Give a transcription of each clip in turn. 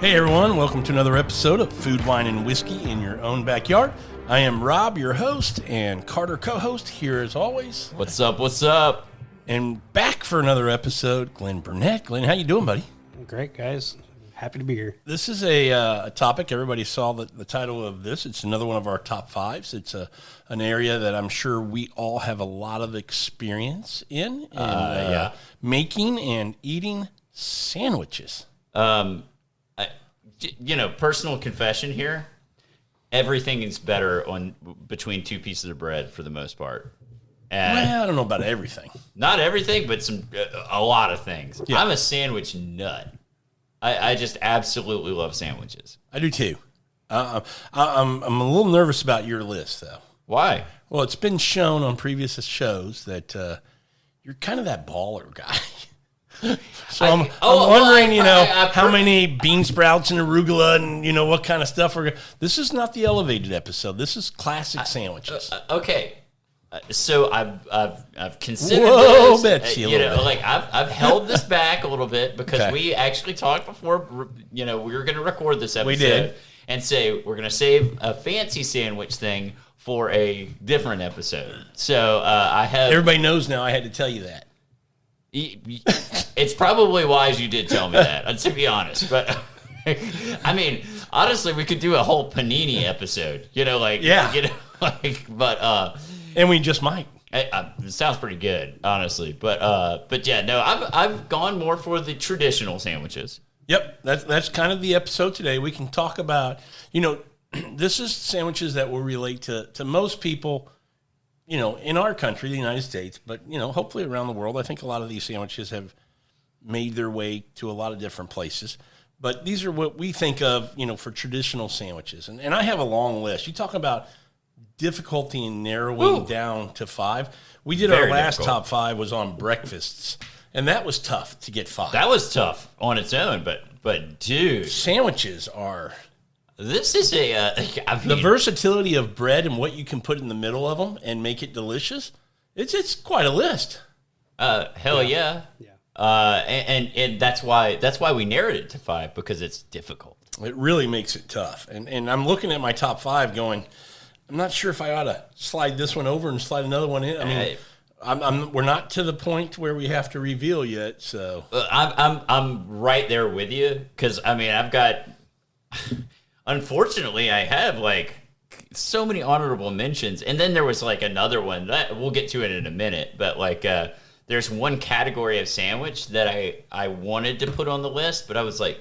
Hey everyone, welcome to another episode of Food, Wine, and Whiskey in your own backyard. I am Rob, your host, and Carter, co-host, here as always. What's up, what's up? And back for another episode, Glenn Burnett. Glenn, how you doing, buddy? Great, guys. Happy to be here. This is a topic, everybody saw the title of this. It's another one of our top fives. It's an area that I'm sure we all have a lot of experience in making and eating sandwiches. Personal confession here. Everything is better on between two pieces of bread for the most part. Well, I don't know about everything. Not everything, but a lot of things. Yeah. I'm a sandwich nut. I just absolutely love sandwiches. I do too. I'm a little nervous about your list, though. Why? Well, it's been shown on previous shows that you're kind of that baller guy. So I'm wondering, how many bean sprouts and arugula and, what kind of stuff this is not the elevated episode. This is classic sandwiches. Okay. So I've considered Whoa, this. Betsy, I've held this back a little bit because Okay. we actually talked before, we were going to record this episode. We did. And say we're going to save a fancy sandwich thing for a different episode. So I have... Everybody knows now I had to tell you that. It's probably wise you did tell me that, to be honest. But I mean, honestly, we could do a whole panini episode. And we just might. It sounds pretty good, honestly. But yeah, no, I've gone more for the traditional sandwiches. Yep, that's kind of the episode today. We can talk about, this is sandwiches that will relate to most people, in our country, the United States, but, hopefully around the world. I think a lot of these sandwiches have made their way to a lot of different places. But these are what we think of, for traditional sandwiches. And I have a long list. You talk about difficulty in narrowing down to five. We did Very our last difficult. top five was on breakfasts. And that was tough to get five. That was tough on its own, but dude, Sandwiches are... this is The versatility of bread and what you can put in the middle of them and make it delicious, it's quite a list. hell yeah. And that's why we narrowed it to five, because it's difficult. It really makes it tough. And I'm looking at my top five going, I'm not sure if I ought to slide this one over and slide another one in. I mean, we're not to the point where we have to reveal yet, so. I'm right there with you, because, I've got... Unfortunately, I have so many honorable mentions, and then there was another one that we'll get to it in a minute. But there's one category of sandwich that I wanted to put on the list, but I was like,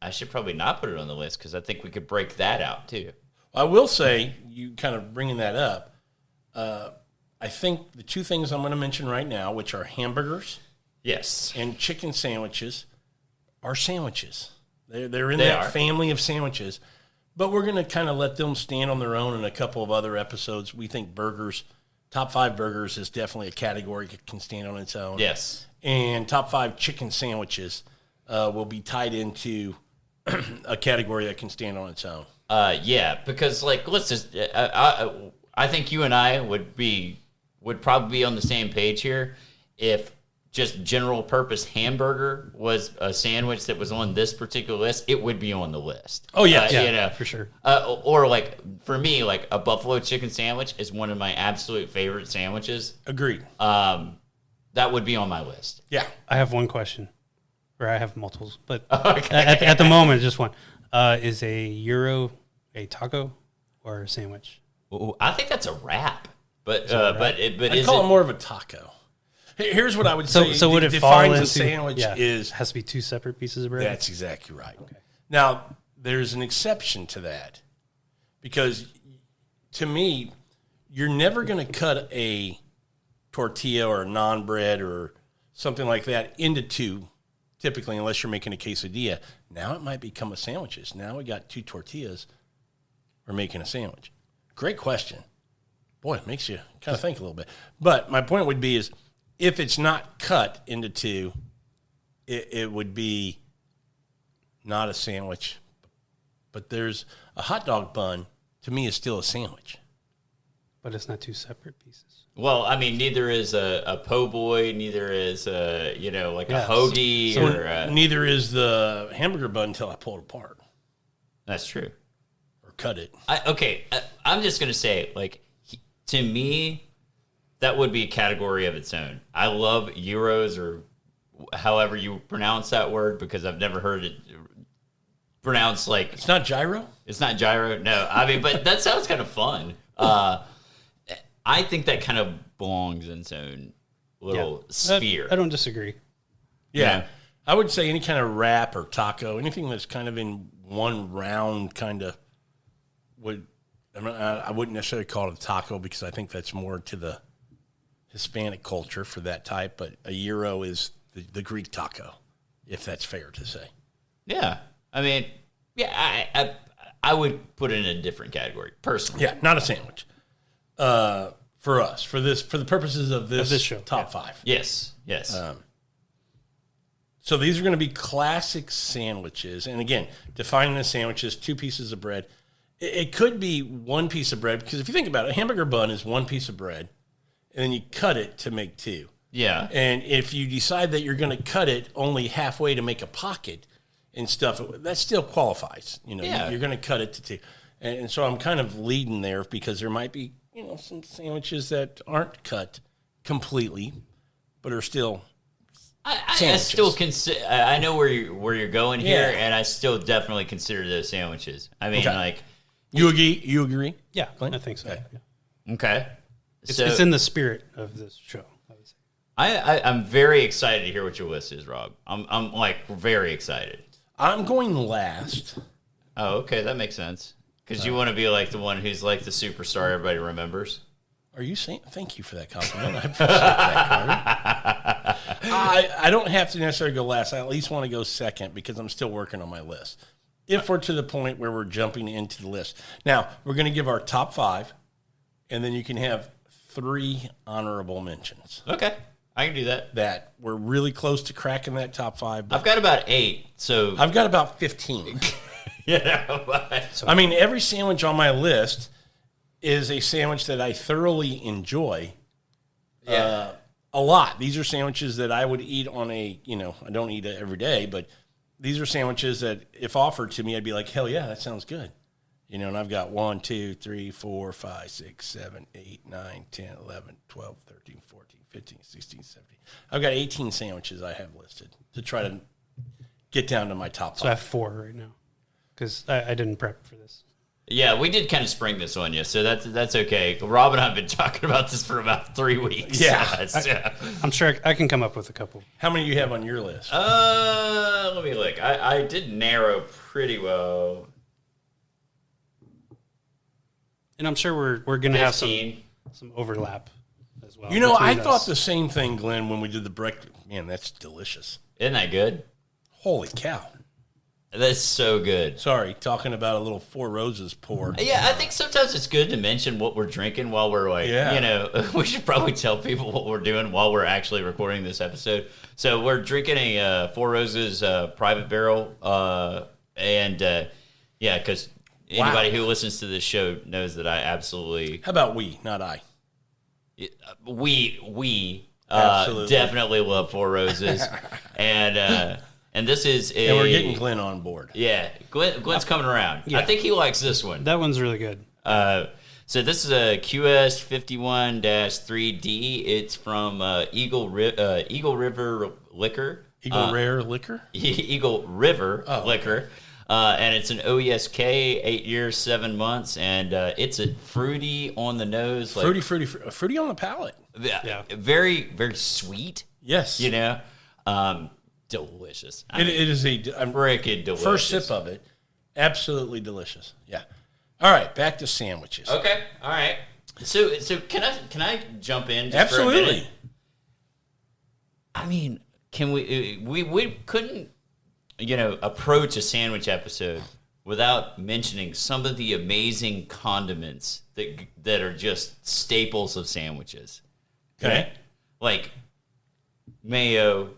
I should probably not put it on the list because I think we could break that out too. I will say, you kind of bringing that up, I think the two things I'm going to mention right now, which are hamburgers, yes, and chicken sandwiches, are sandwiches. They're in They that are. family of sandwiches. But we're going to kind of let them stand on their own in a couple of other episodes. We think burgers, top five burgers is definitely a category that can stand on its own. yes. And top five chicken sandwiches will be tied into a category that can stand on its own. Yeah, because let's just, I think you and I would probably be on the same page here if just general purpose hamburger was a sandwich that was on this particular list. It would be on the list. Oh yeah, for sure. Or for me, a buffalo chicken sandwich is one of my absolute favorite sandwiches. Agreed. That would be on my list. Yeah. I have one question, or I have multiples, but Okay. at the moment, just one. Is a gyro a taco or a sandwich? Ooh, I think that's a wrap, but I'd is call it it more of a taco. Here's what I would say. So would it fall defines into a sandwich is... has to be two separate pieces of bread? That's exactly right. Okay. Now, there's an exception to that because, to me, you're never going to cut a tortilla or a naan bread or something like that into two, typically, unless you're making a quesadilla. Now it might become a sandwiches. Now we got two tortillas. We're making a sandwich. Great question. Boy, it makes you kind of think a little bit. But my point would be is if it's not cut into two, it would be not a sandwich. But there's a hot dog bun, to me, is still a sandwich. But it's not two separate pieces. Well, I mean, neither is a po' boy, neither is a Yes. hoagie So or neither is the hamburger bun until I pull it apart that's true. or cut it. I'm just gonna say, to me, that would be a category of its own. I love gyros or however you pronounce that word because I've never heard it pronounced like It's not gyro? it's not gyro. No, I mean, but that sounds kind of fun. I think that kind of belongs in its own little sphere. I don't disagree. Yeah. I would say any kind of wrap or taco, anything that's kind of in one round kind of I wouldn't necessarily call it a taco because I think that's more to the Hispanic culture for that type, but a gyro is the Greek taco, if that's fair to say. Yeah, I mean, I would put it in a different category personally. Yeah, not a sandwich. For us, for the purposes of this show, top five. Yes. So these are going to be classic sandwiches. And again, defining the sandwiches, 2 pieces of bread. It could be 1 piece of bread because if you think about it, a hamburger bun is 1 piece of bread, and then you cut it to make 2. Yeah. And if you decide that you're going to cut it only halfway to make a pocket and stuff, that still qualifies. Yeah. You're going to cut it to 2. And so I'm kind of leading there because there might be, some sandwiches that aren't cut completely, but are still I still consider. I know where you're going here, Yeah. and I still definitely consider those sandwiches. I mean, Okay. You agree? Yeah, Clint? I think so. Okay. Yeah. okay. It's in the spirit of this show, I would say. I'm very excited to hear what your list is, Rob. I'm very excited. I'm going last. Oh, okay, that makes sense. Because you want to be like the one who's like the superstar everybody remembers. Are you saying? Thank you for that compliment. I appreciate that, Carter. I don't have to necessarily go last. I at least want to go second because I'm still working on my list. If we're to the point where we're jumping into the list. Now, we're going to give our top 5, and then you can have 3 honorable mentions Okay, I can do that. that we're really close to cracking that top 5. But I've got about 8, so I've got about 15. I mean, every sandwich on my list is a sandwich that I thoroughly enjoy a lot. These are sandwiches that I would eat on I don't eat it every day, but these are sandwiches that if offered to me, I'd be like, hell yeah, that sounds good. And I've got 1, 2, 3, 4, 5, 6, 7, 8, 9, 10, 11, 12, 13, 14, 15, 16, 17. I've got 18 sandwiches I have listed to try to get down to my top 5. So I have 4 right now because I didn't prep for this. yeah, we did kind of spring this on you, so that's okay. Rob and I have been talking about this for about 3 weeks. Yeah. I'm sure I can come up with a couple. How many do you have on your list? Let me look. I did narrow pretty well. And I'm sure we're going to have 15. some overlap as well. I between thought us. the same thing, Glenn, when we did the breakfast. Man, that's delicious. Isn't that good? Holy cow. That's so good. Sorry, talking about a little Four Roses pour. Yeah, I think sometimes it's good to mention what we're drinking while we're we should probably tell people what we're doing while we're actually recording this episode. So we're drinking a Four Roses private barrel, because anybody who listens to this show knows that I absolutely How about we, not I? we Absolutely. definitely love Four Roses, and this is And we're getting Glenn on board. Yeah, Glenn's coming around. Yeah. I think he likes this one. That one's really good. So this is a QS 51-3D. It's from Eagle River Liquor. Rare Liquor? Eagle River Oh, Liquor. And it's an OESK, 8 years, 7 months, and it's a fruity on the nose. Like, Fruity on the palate. yeah. Very, very sweet, Yes. delicious. It is a freaking delicious. first sip of it. Absolutely delicious. Yeah. All right, back to sandwiches. Okay, all right. So can I jump in just for a Absolutely. minute? I mean, can we couldn't approach a sandwich episode without mentioning some of the amazing condiments that are just staples of sandwiches. Okay. Like mayo,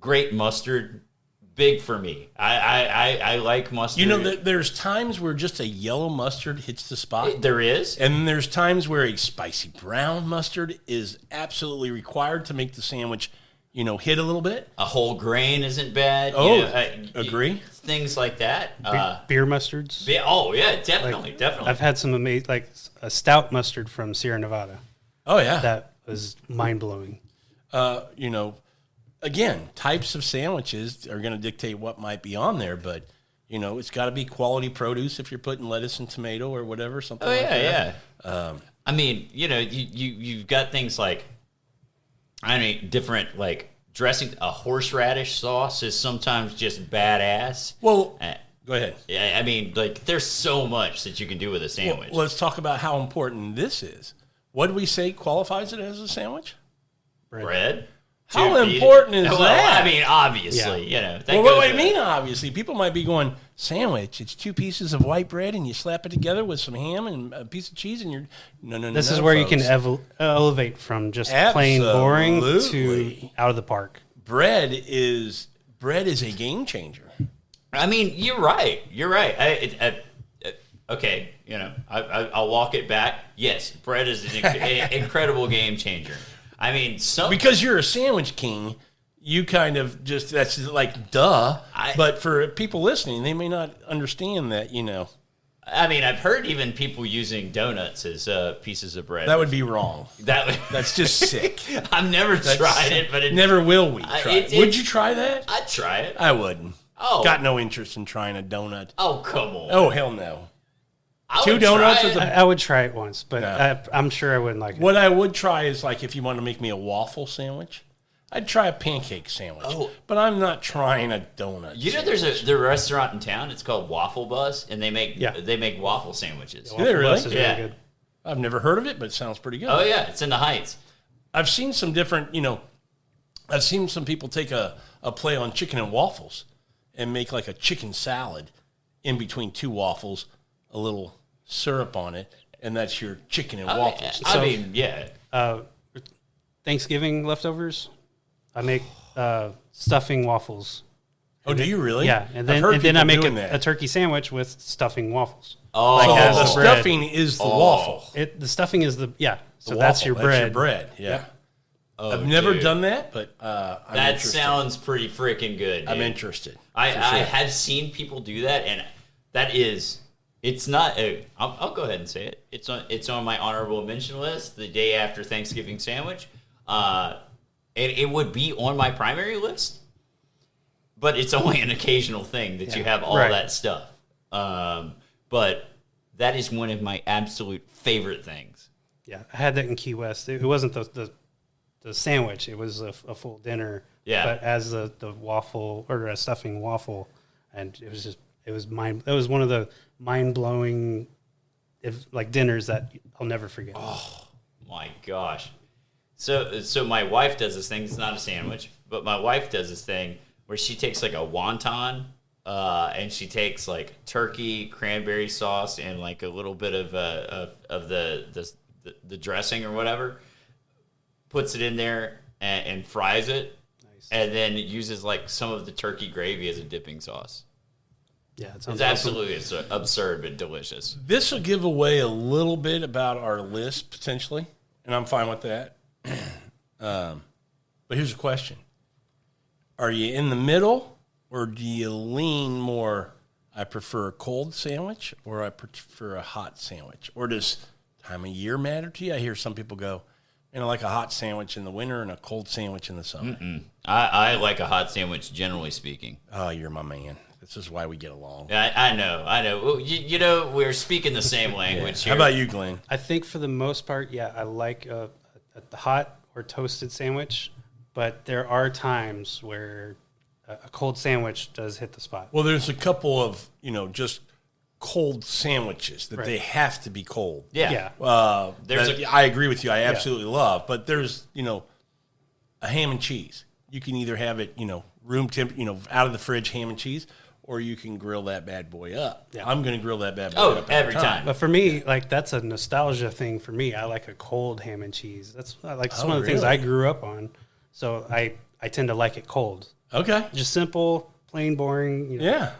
great mustard, big for me. I like mustard. You know, there's times where just a yellow mustard hits the spot. There is. And there's times where a spicy brown mustard is absolutely required to make the sandwich, hit a little bit. A whole grain isn't bad. Oh, agree. Things like that. Beer mustards. Oh, yeah, definitely. I've had some amazing, like a stout mustard from Sierra Nevada. Oh, yeah. That was mind-blowing. Again, types of sandwiches are going to dictate what might be on there, but, it's got to be quality produce if you're putting lettuce and tomato or whatever, something like that. Yeah. I mean, you've got things like, different, like, dressing. A horseradish sauce is sometimes just badass. Well, go ahead. Yeah, I mean, like, there's so much that you can do with a sandwich. Well, let's talk about how important this is. What do we say qualifies it as a sandwich? Bread? How important is that? I mean, obviously, that well, what do you mean, obviously? People might be going, sandwich, it's 2 pieces of white bread and you slap it together with some ham and a piece of cheese and you're... No, This is where folks. You can elevate from just plain boring to out of the park. Bread is a game changer. I mean, you're right. Okay, I'll walk it back. Yes, bread is an incredible game changer. I mean, because you're a sandwich king, you kind of just, that's like, duh. But for people listening, they may not understand that, I mean, I've heard even people using donuts as pieces of bread. That would be wrong. That's just sick. I've never tried it, but never will we try it. Would you try that? I'd try it. I wouldn't. Oh. Got no interest in trying a donut. Oh, come on. Oh, hell no. 2 donuts? I would try it once, but no. I'm sure I wouldn't like it. What I would try is, like, if you want to make me a waffle sandwich, I'd try a pancake sandwich. Oh. But I'm not trying a donut sandwich. There's a restaurant in town, it's called Waffle Buzz, and they make waffle sandwiches. Do they really? Is really good. I've never heard of it, but it sounds pretty good. Oh, yeah, it's in the Heights. I've seen some different, I've seen some people take a play on chicken and waffles and make like a chicken salad in between 2 waffles, a little syrup on it, and that's your chicken and waffles. I mean, yeah. Thanksgiving leftovers, I make stuffing waffles. Oh, do you really? Yeah, and then I make a turkey sandwich with stuffing waffles. Oh, so the stuffing is the waffle. The stuffing is the So the that's waffle. your bread. That's your bread. Yeah. Yep. Oh, I've never done that, but I'm that interested. Sounds pretty freaking good. Dude. I'm interested. I have seen people do that, and that is. It's not. I'll go ahead and say it. It's on my honorable mention list. The day after Thanksgiving sandwich, it would be on my primary list, but it's only an occasional thing that you have all that stuff. But that is one of my absolute favorite things. Yeah, I had that in Key West. It wasn't the sandwich. It was a full dinner. Yeah, but as the waffle or a stuffing waffle, and it was one of the mind-blowing dinners that I'll never forget. Oh my gosh. So my wife does this thing. It's not a sandwich, but my wife does this thing where she takes like a wonton and she takes like turkey, cranberry sauce, and like a little bit of the dressing or whatever, puts it in there and fries it. Nice. And then uses like some of the turkey gravy as a dipping sauce. Yeah, it's absolutely absurd but delicious. This will give away a little bit about our list potentially, and I'm fine with that. But here's a question: are you in the middle, or do you lean more? I prefer a cold sandwich, or I prefer a hot sandwich, or does time of year matter to you? I hear some people go, I like a hot sandwich in the winter and a cold sandwich in the summer. I like a hot sandwich, generally speaking. Oh, you're my man. This is why we get along. I know. We're speaking the same language here. How about you, Glenn? I think for the most part, I like a hot or toasted sandwich, but there are times where a cold sandwich does hit the spot. Well, there's a couple of, just cold sandwiches that they have to be cold. Yeah. I agree with you. I absolutely love. But there's, a ham and cheese. You can either have it, room temp, out of the fridge ham and cheese, or you can grill that bad boy up. Yeah. I'm going to grill that bad boy up every time. But for me, that's a nostalgia thing for me. I like a cold ham and cheese. That's one of the things I grew up on. So I tend to like it cold. Okay. Just simple, plain boring, Yeah.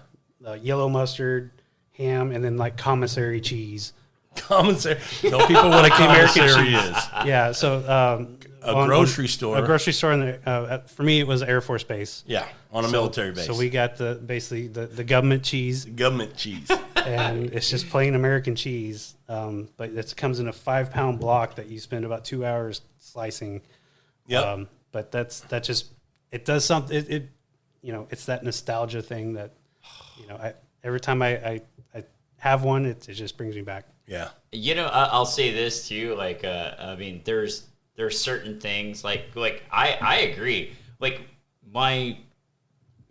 Yellow mustard, ham, and then like commissary cheese. Commissary. Tell people what a commissary is. Yeah, so A grocery store. A grocery store. For me, it was Air Force Base. Yeah, on a military base. So we got basically the government cheese, Government cheese. and it's just plain American cheese. But it comes in a 5-pound block that you spend about 2 hours slicing. Yep. But that just it does something. It it's that nostalgia thing that every time I have one, it just brings me back. Yeah. I'll say this too. Like, I mean, there's certain things like I agree. Like I'm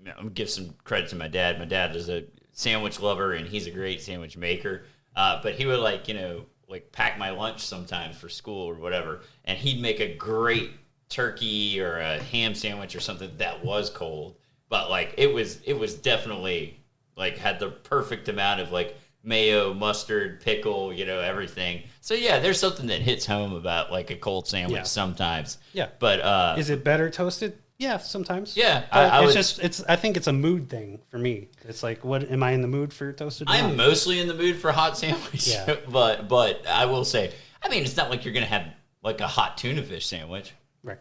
gonna give some credit to my dad. My dad is a sandwich lover and he's a great sandwich maker. But he would like pack my lunch sometimes for school or whatever, and he'd make a great turkey or a ham sandwich or something that was cold. But like it was definitely like had the perfect amount of like mayo, mustard, pickle, everything. So yeah, there's something that hits home about like a cold sandwich sometimes. Yeah. But is it better toasted? Yeah, sometimes. Yeah, I think it's a mood thing for me. It's like, what am I in the mood for toasted? I'm mostly in the mood for hot sandwich. Yeah. but I will say, I mean, it's not like you're gonna have like a hot tuna fish sandwich. Right.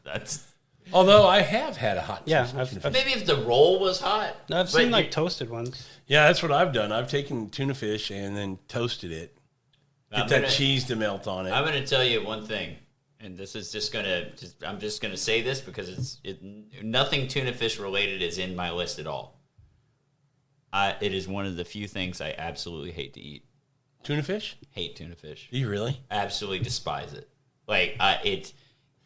That's. Although I have had a hot Yeah, tuna fish. Maybe if the roll was hot. I've seen like toasted ones. Yeah, that's what I've done. I've taken tuna fish and then toasted it. Get that cheese to melt on it. I'm going to tell you one thing, and this is I'm just going to say this because nothing tuna fish related is in my list at all. It is one of the few things I absolutely hate to eat. Tuna fish? Hate tuna fish. Do you really? Absolutely despise it. Like,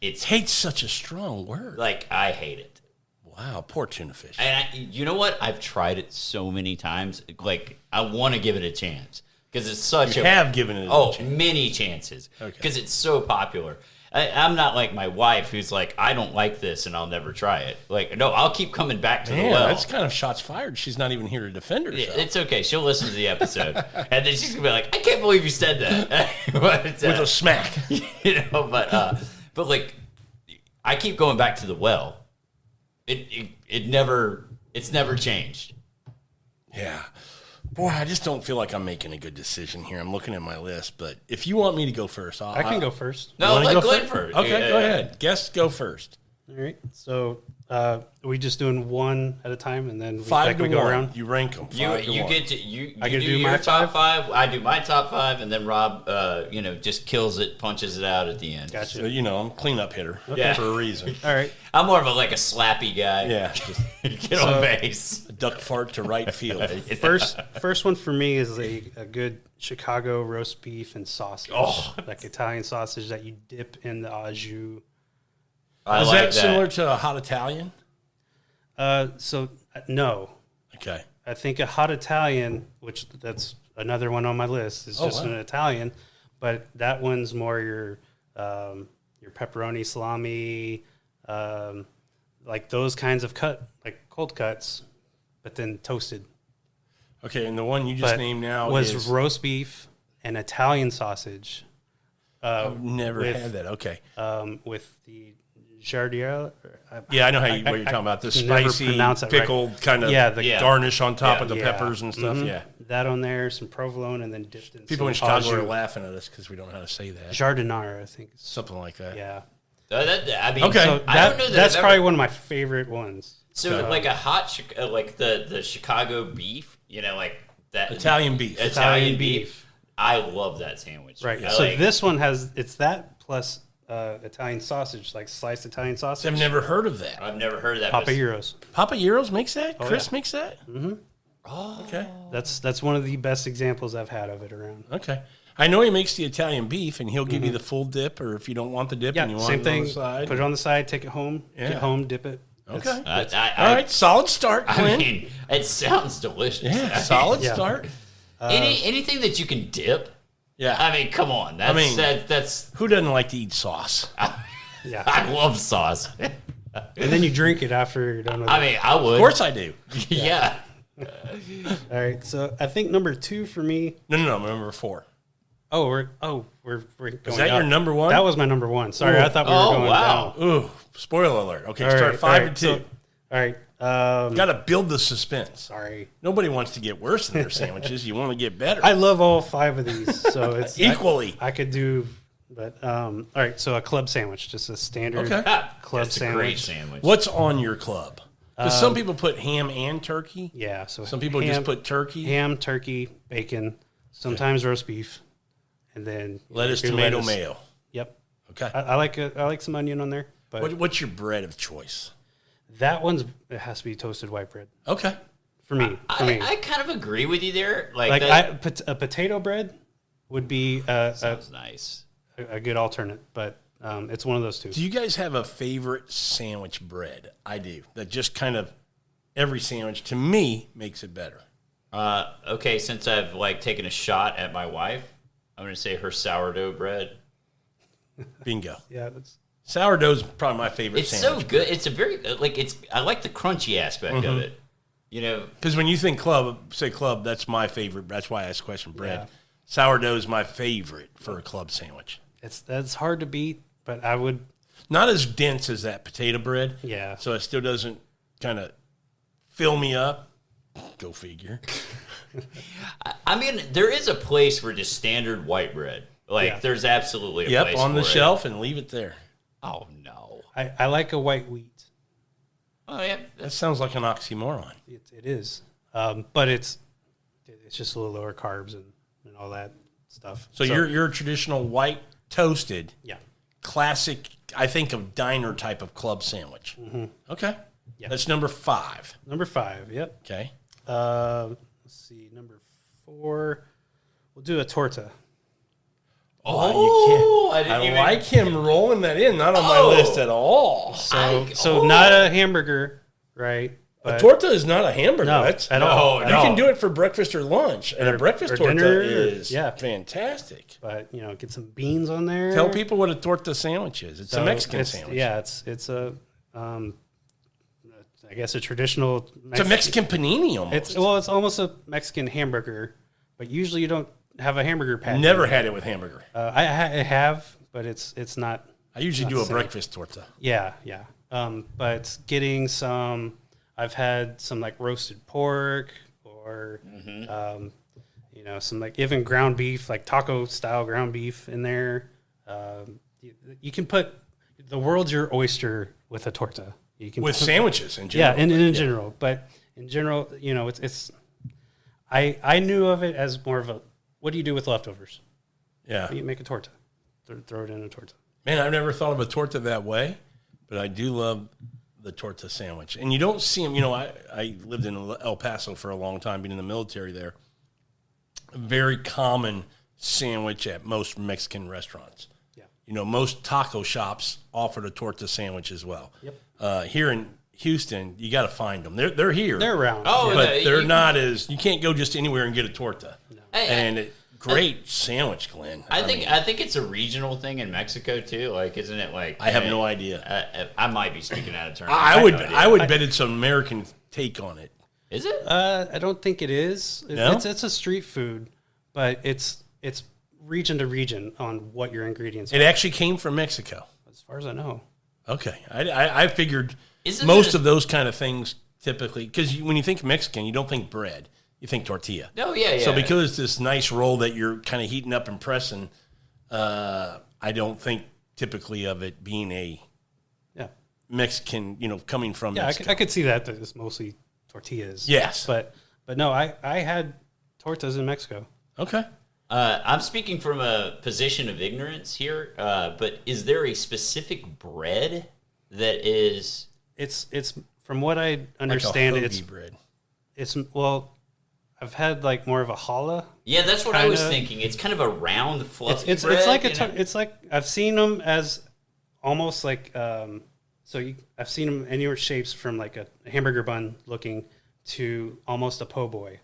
it's hate's such a strong word. Like, I hate it. Wow, poor tuna fish. And you know what? I've tried it so many times. Like, I want to give it a chance because it's such you have given it a chance. Many chances because Okay. it's so popular. I'm not like my wife who's like, I don't like this and I'll never try it. Like, no, I'll keep coming back to the well. That's kind of shots fired. She's not even here to defend herself. It's okay. She'll listen to the episode and then she's gonna be like, I can't believe you said that. But, With a smack. But like, I keep going back to the well. It's never changed. Yeah. Boy, I just don't feel like I'm making a good decision here. I'm looking at my list, but if you want me to go first, I can go first. No, go go ahead first. Okay, go ahead. Guests go first. All right. So are we just doing one at a time and then 5 to go 1. around? You rank them. You get to I do do your my top five. I do my top 5, and then Rob, just kills it, punches it out at the end. Gotcha. So, I'm a cleanup hitter for a reason. All right. I'm more of a slappy guy. Yeah, just Get on base. a duck fart to right field. First one for me is a good Chicago roast beef and sausage. Oh. Like Italian sausage that you dip in the au jus. Is that similar to a hot Italian? No. Okay. I think a hot Italian, which that's another one on my list, is just an Italian, but that one's more your pepperoni, salami, like those kinds of cold cuts, but then toasted. Okay, and the one you just named now was roast beef and Italian sausage. I've never had that. Okay. With the giardia. Yeah, I know what you're talking about. The can never spicy, pronounce it right. pickled kind of garnish on top of the peppers and stuff. Yeah. That on there, some provolone, and then dipped in People in some Chicago au are jus. laughing at us because we don't know how to say that. Jardinara, I think. Something like that. Yeah. Okay. So I don't know that's probably one of my favorite ones. So like a hot, like the Chicago beef, like that Italian beef. Italian beef. I love that sandwich. Right. So this one it's that plus Italian sausage, like sliced Italian sausage. I've never heard of that. I've never heard of that. Papa Gyros. Papa Gyros makes that? Chris yeah. makes that? Mm-hmm. Oh, okay. That's one of the best examples I've had of it around. Okay. I know he makes the Italian beef, and he'll give you the full dip, or if you don't want the dip and you want same it thing. on the side. Put it on the side, take it home, get home, dip it. Okay. All right, solid start, Clint. I mean, it sounds delicious. Yeah, solid start. Anything that you can dip. Yeah. I mean, come on. That's who doesn't like to eat sauce? Yeah. I love sauce. And then you drink it after you're done with it. I mean, I would. Of course I do. Yeah. All right. So I think number 2 for me. No, number 4. We're going Is that up. your number 1? That was my number 1. Sorry, I thought we were going down. Ooh, spoiler alert. Okay, All start right, 5 all and 2. So, all right. Got to build the suspense. Sorry. Nobody wants to get worse in their sandwiches. You want to get better. I love all 5 of these, so it's Equally. I could do, but all right. So a club sandwich, just a standard club That's sandwich. a great sandwich. What's on your club? Because some people put ham and turkey. Yeah. So Some people just put turkey. ham, turkey, bacon, sometimes roast beef, and then Lettuce, your tomato, lettuce. mayo. Yep. Okay. I like some onion on there, but What's your bread of choice? that it has to be toasted white bread Okay. for me. I kind of agree with you there. Like a potato bread would be sounds nice. a good alternate, but it's one of those two. Do you guys have a favorite sandwich bread? I do. That just kind of every sandwich to me makes it better. Okay, since I've taken a shot at my wife, I'm going to say her sourdough bread. Bingo. Yeah, that's Sourdough's probably my favorite It's sandwich. so good. It's a very I like the crunchy aspect of it. You know, Because when you think club, that's my favorite. That's why I asked the question, bread. Yeah. Sourdough is my favorite for a club sandwich. that's hard to beat, but I would. Not as dense as that potato bread. Yeah. So it still doesn't kind of fill me up. Go figure. I mean, there is a place for just standard white bread. There's absolutely a place On the for it. shelf and leave it there. Oh no. I like a white wheat. Oh yeah. That sounds like an oxymoron. It is, but it's just a little lower carbs and all that stuff. So you're a traditional white toasted, yeah. classic. I think of diner type of club sandwich. Mm-hmm. Okay, Yeah. That's number 5. Number 5. Yep. Okay, Let's see. Number 4. We'll do a torta. Oh, I didn't I even like him rolling that in. Not on my Oh. list at all. So not a hamburger, right? A But torta is not a hamburger. No, That's, at all. You can do it for breakfast or lunch, and a breakfast or torta dinner, is yeah. fantastic. But get some beans on there. Tell people what a torta sandwich is. It's a Mexican sandwich. Yeah, it's a I guess a traditional. It's a Mexican panini almost. It's almost a Mexican hamburger, but usually you don't have a hamburger patty. Never had it with hamburger. I have, but it's not. I usually do the a same. breakfast torta. Yeah. But getting some, I've had some roasted pork or, some even ground beef, like taco style ground beef in there. You can put the world's your oyster with a torta. You can With put, sandwiches in general. yeah, in general. But in general, it's. I knew of it as more of a. What do you do with leftovers? Yeah. You make a torta. Throw it in a torta. Man, I've never thought of a torta that way, but I do love the torta sandwich. And you don't see them. I lived in El Paso for a long time, being in the military there. A very common sandwich at most Mexican restaurants. Yeah. Most taco shops offer a torta sandwich as well. Yep. Here in Houston, you got to find them. They're here. They're around. Oh, But they're not as, you can't go just anywhere and get a torta. No. Great sandwich, Glenn. I think it's a regional thing in Mexico too. Isn't it I have no idea. I might be speaking out of turn. I would bet it's an American take on it. Is it? I don't think it is. No? It's a street food, but it's region to region on what your ingredients It are, actually came from Mexico. as far as I know. Okay. I figured Isn't most it- of those kind of things typically, because when you think Mexican, you don't think bread. You think tortilla. Oh yeah. So because it's this nice roll that you're kind of heating up and pressing, I don't think typically of it being a Yeah. Mexican, coming from Yeah, Mexico. I could see that it's mostly tortillas. Yes. But no, I had tortas in Mexico. Okay. I'm speaking from a position of ignorance here, but is there a specific bread that is? It's from what I understand, like a hoagie bread. I've had more of a challah. Yeah, that's what I was Kinda. thinking. It's kind of a round, fluffy It's bread. like I've seen them as almost I've seen them anywhere shapes from a hamburger bun looking to almost a po' boy.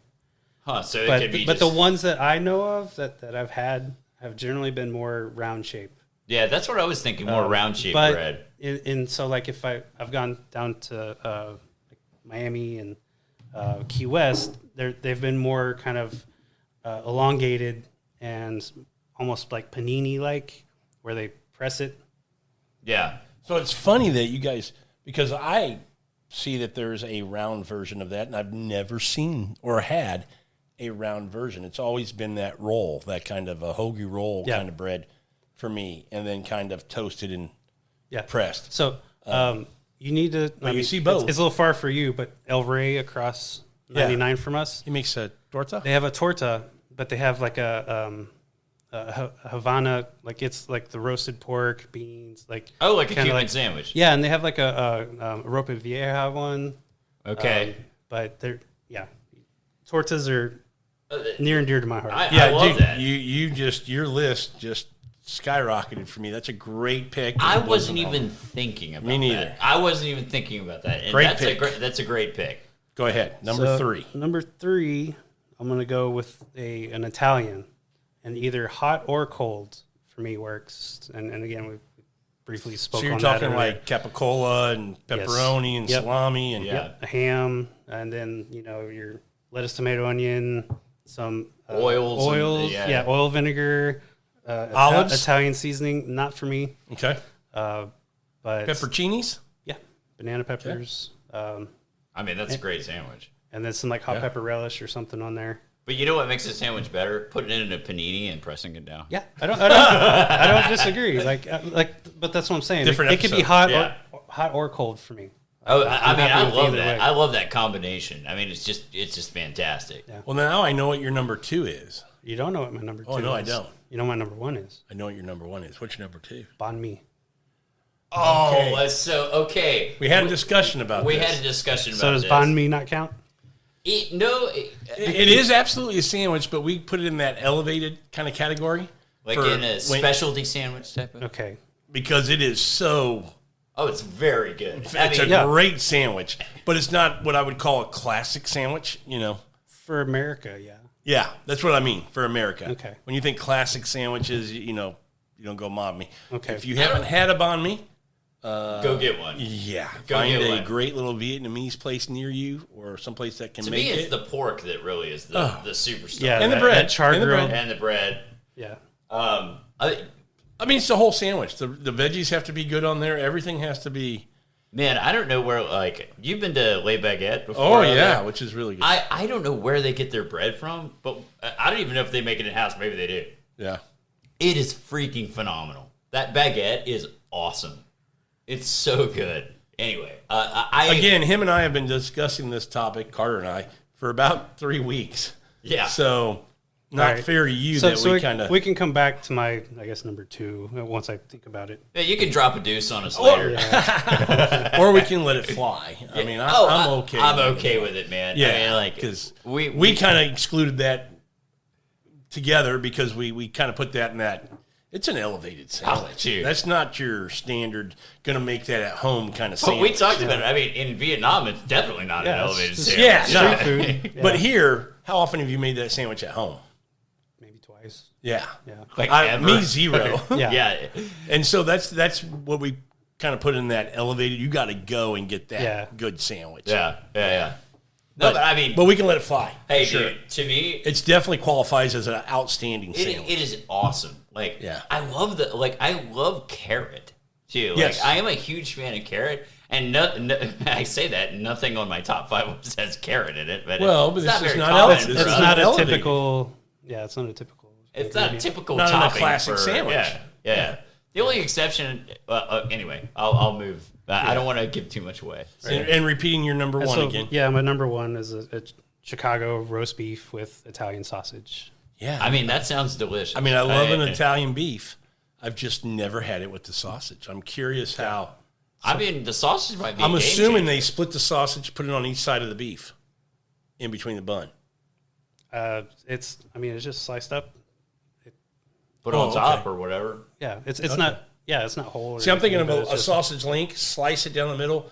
Huh? So it could be. But the ones that I know of that I've had have generally been more round shape. yeah, that's what I was thinking. More round shaped But bread. if I've gone down to Miami and Key West, they've been more kind of elongated and almost like panini like, where they press it. Yeah. So it's funny that you guys, because I see that there's a round version of that, and I've never seen or had a round version. It's always been that roll, that kind of a hoagie roll kind of bread for me, and then kind of toasted and pressed. So you need to. You see both. It's a little far for you, but El Rey across 99 from us. He makes a torta. They have a torta, but they have like a Havana, like it's like the roasted pork, beans, like a Cuban sandwich. Yeah, and they have like a Ropa Vieja one. Okay, but they're tortas are near and dear to my heart. I love that. Your list just skyrocketed for me. That's a great pick. I wasn't even thinking about me neither. that. I wasn't even thinking about that. And Great pick. That's a great pick. Go ahead. Number 3. Number 3, I'm going to go with an Italian, and either hot or cold for me works. And again, we briefly spoke on that. So you're talking like capicola and pepperoni and salami and a ham, and then your lettuce, tomato, onion, some oils, oil, vinegar, olives, Italian seasoning. Not for me. Okay, but pepperoncinis. Yeah, banana peppers. I mean, that's a great sandwich. And then some like hot pepper relish or something on there. But you know what makes a sandwich better? Putting it in a panini and pressing it down. Yeah, I don't disagree. But that's what I'm saying. It could be hot or cold for me. Oh, I mean, I love that. I love that combination. I mean, it's just fantastic. Yeah. Well, now I know what your number 2 is. You don't know what my number 2 is. Oh, no, I don't. You know what my number 1 is? I know what your number 1 is. What's your number 2? Banh mi. Oh, okay. We had a discussion about this. We had a discussion about So does banh mi not count? It is absolutely a sandwich, but we put it in that elevated kind of category. Like in a specialty sandwich type of? Okay. Because it is so... Oh, it's very good. It's a great sandwich, but it's not what I would call a classic sandwich, For America, yeah. Yeah, that's what I mean, for America. Okay. When you think classic sandwiches, you don't go mob me. Okay. If you haven't had a banh mi... go get one. Yeah. Go find get a one. great little Vietnamese place near you or someplace that can To make me, it. it's the pork that really is the superstar. Yeah, and the bread. char grill. And the bread. Yeah. I mean, it's the whole sandwich. The veggies have to be good on there. Everything has to be... Man, I don't know where, you've been to Le Baguette before. Oh, yeah, which is really good. I don't know where they get their bread from, but I don't even know if they make it in-house. Maybe they do. Yeah. It is freaking phenomenal. That baguette is awesome. It's so good. Anyway, Again, him and I have been discussing this topic, Carter and I, for about 3 weeks. Yeah. So, not fair to you we kind of... We can come back to my, I guess, number 2 once I think about it. Yeah, you can drop a deuce on us later. Or we can let it fly. I mean, I'm okay. I'm okay with it, man. Yeah, I mean, because we kind of excluded that together because we kind of put that in that. It's an elevated sandwich. That's not your standard, going to make that at home kind of sandwich. But we talked about it. I mean, in Vietnam, it's definitely not an elevated sandwich. Yeah, Street food. Yeah. But here, how often have you made that sandwich at home? Maybe twice. Yeah. Ever? Me, 0. Yeah. And so that's what we kind of put in that elevated. You got to go and get that good sandwich. Yeah. No, but I mean... But we can let it fly. Hey, dude, to me... It definitely qualifies as an outstanding sandwich. It is awesome. I love I love carrot, too. Yes. I am a huge fan of carrot. And I say that, nothing on my top 5 has carrot in it. But it's not this is very not common. elevated. It's not a typical... Yeah, it's not a typical... It's not a typical not topping a classic sandwich. Yeah. The only exception... anyway, I'll move. I don't want to give too much away. And repeating your number 1 again. Yeah, my number 1 is a Chicago roast beef with Italian sausage. Yeah. I mean, that sounds delicious. I mean, I love an Italian beef. I've just never had it with the sausage. I'm curious how. I mean, the sausage might be I'm assuming they split the sausage, put it on each side of the beef, in between the bun. It's just sliced up. Put it on top or whatever. Yeah, it's not. Yeah, it's not whole. See, I'm thinking about a sausage link, slice it down the middle,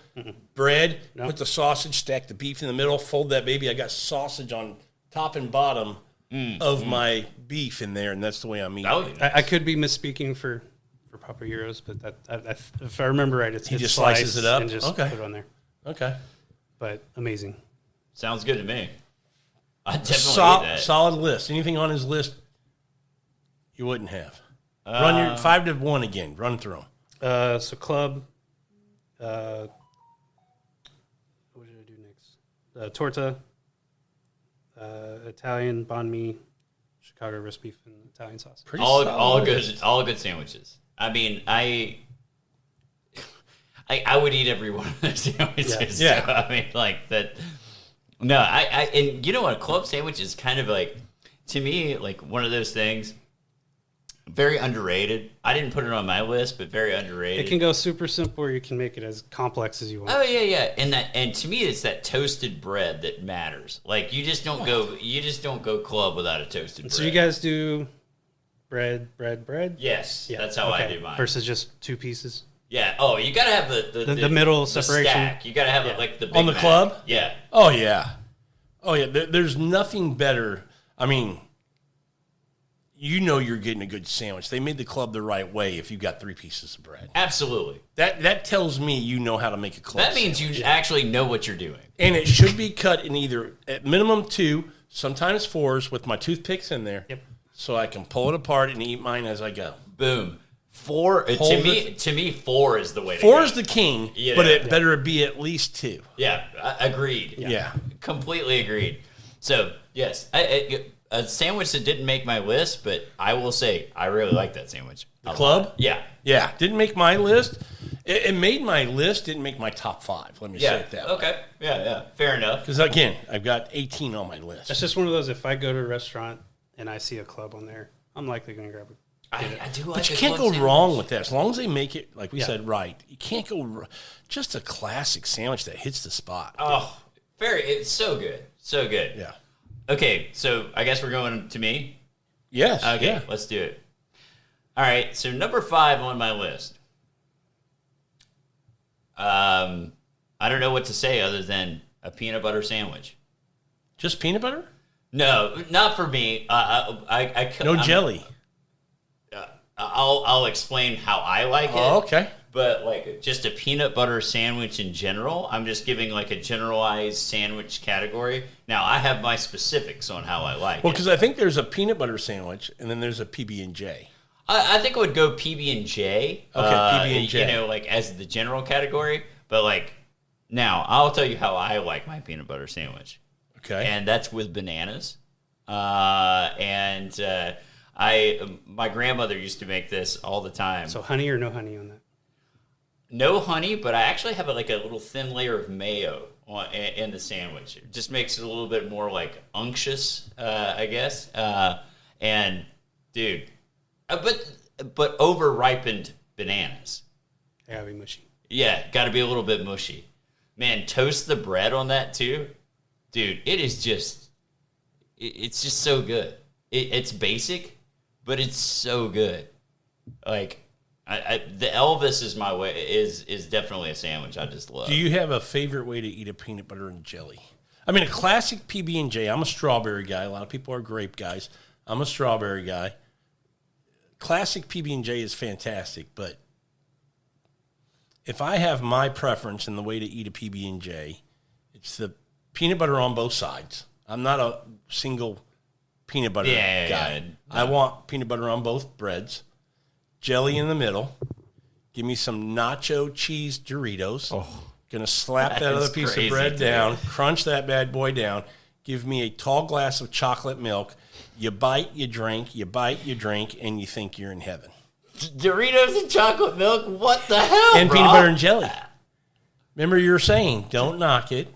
bread, put the sausage, stack the beef in the middle, fold that baby. I got sausage on top and bottom of my beef in there, and that's the way I'm eating. That would be nice. I could be misspeaking for Papa Euros, but if I remember right, he just slices it up and just put it on there. Okay, but amazing. Sounds good to me. I definitely eat that. Solid list. Anything on his list you wouldn't have? Run your 5 to 1 again. Run through them. So club, torta, Italian banh mi, Chicago roast beef, and Italian sauce. Pretty all solid. all good sandwiches. I mean, I would eat every one of their sandwiches. Yeah. So, I mean, like that. No, and you know what? A club sandwich is kind of like, to me, like one of those things. Very underrated. I didn't put it on my list, but very underrated. It can go super simple, or you can make it as complex as you want. Oh yeah. And to me, it's that toasted bread that matters. Like you just don't go club without a toasted bread. So you guys do bread. Yes, Yeah, that's how I okay. do mine. Versus just 2 pieces. Yeah. Oh, you gotta have the middle the separation. Stack. You gotta have it like the Big On the Mac. club? Yeah. Oh yeah. There's nothing better. I mean, you know you're getting a good sandwich. They made the club the right way if you got 3 pieces of bread. Absolutely. That tells me you know how to make a club That means sandwich. you actually know what you're doing. And it should be cut in either, at minimum 2, sometimes 4s with my toothpicks in there. Yep. So I can pull it apart and eat mine as I go. Boom. 4 Hold to me 4 is the way to 4 go. is the king, Yeah. but it better be at least 2. Yeah, agreed. Yeah. Completely agreed. So, yes, a sandwich that didn't make my list, but I will say I really like that sandwich. The club? lot. Yeah. Yeah. Didn't make my list. It made my list, didn't make my top 5. Let me say Yeah. it that way. Okay. Yeah. Fair enough. Because, again, I've got 18 on my list. That's just one of those, if I go to a restaurant and I see a club on there, I'm likely going to grab it. I do like But you a can't club go sandwich. wrong with that. As long as they make it, like we Yeah. said, right. You can't go just a classic sandwich that hits the spot. Oh, it's so good. So good. Yeah. Okay, so I guess we're going to me. Yes. Okay, Yeah. let's do it. All right, so number 5 on my list. I don't know what to say other than a peanut butter sandwich. Just peanut butter? No, not for me. No jelly. I'll explain how I like it. Oh, okay. But like just a peanut butter sandwich in general, I'm just giving like a generalized sandwich category. Now I have my specifics on how I like Well, it. because I think there's a peanut butter sandwich, and then there's a PB&J. I think it would go PB&J. Okay, PB&J. You know, like as the general category. But like now, I'll tell you how I like my peanut butter sandwich, Okay. and that's with bananas. My grandmother used to make this all the time. So honey or no honey on that? No honey, but I actually have like a little thin layer of mayo in the sandwich. It just makes it a little bit more like unctuous, I guess. And dude, but over ripened bananas. They gotta be mushy. Yeah, got to be a little bit mushy. Man, toast the bread on that too, dude. It's just so good. It's basic, but it's so good. Like. The Elvis is my way is definitely a sandwich I just love. Do you have a favorite way to eat a peanut butter and jelly? I mean, a classic PB&J. I'm a strawberry guy. A lot of people are grape guys. I'm a strawberry guy. Classic PB&J is fantastic, but if I have my preference in the way to eat a PB&J, it's the peanut butter on both sides. I'm not a single peanut butter guy. Yeah. I want peanut butter on both breads. Jelly in the middle. Give me some nacho cheese Doritos. Gonna slap that other piece of bread down, crunch that bad boy down. Give me a tall glass of chocolate milk. You bite, you drink, you bite, you drink, and you think you're in heaven. Doritos and chocolate milk? What the hell, And bro? peanut butter and jelly. Remember you were saying, don't knock it.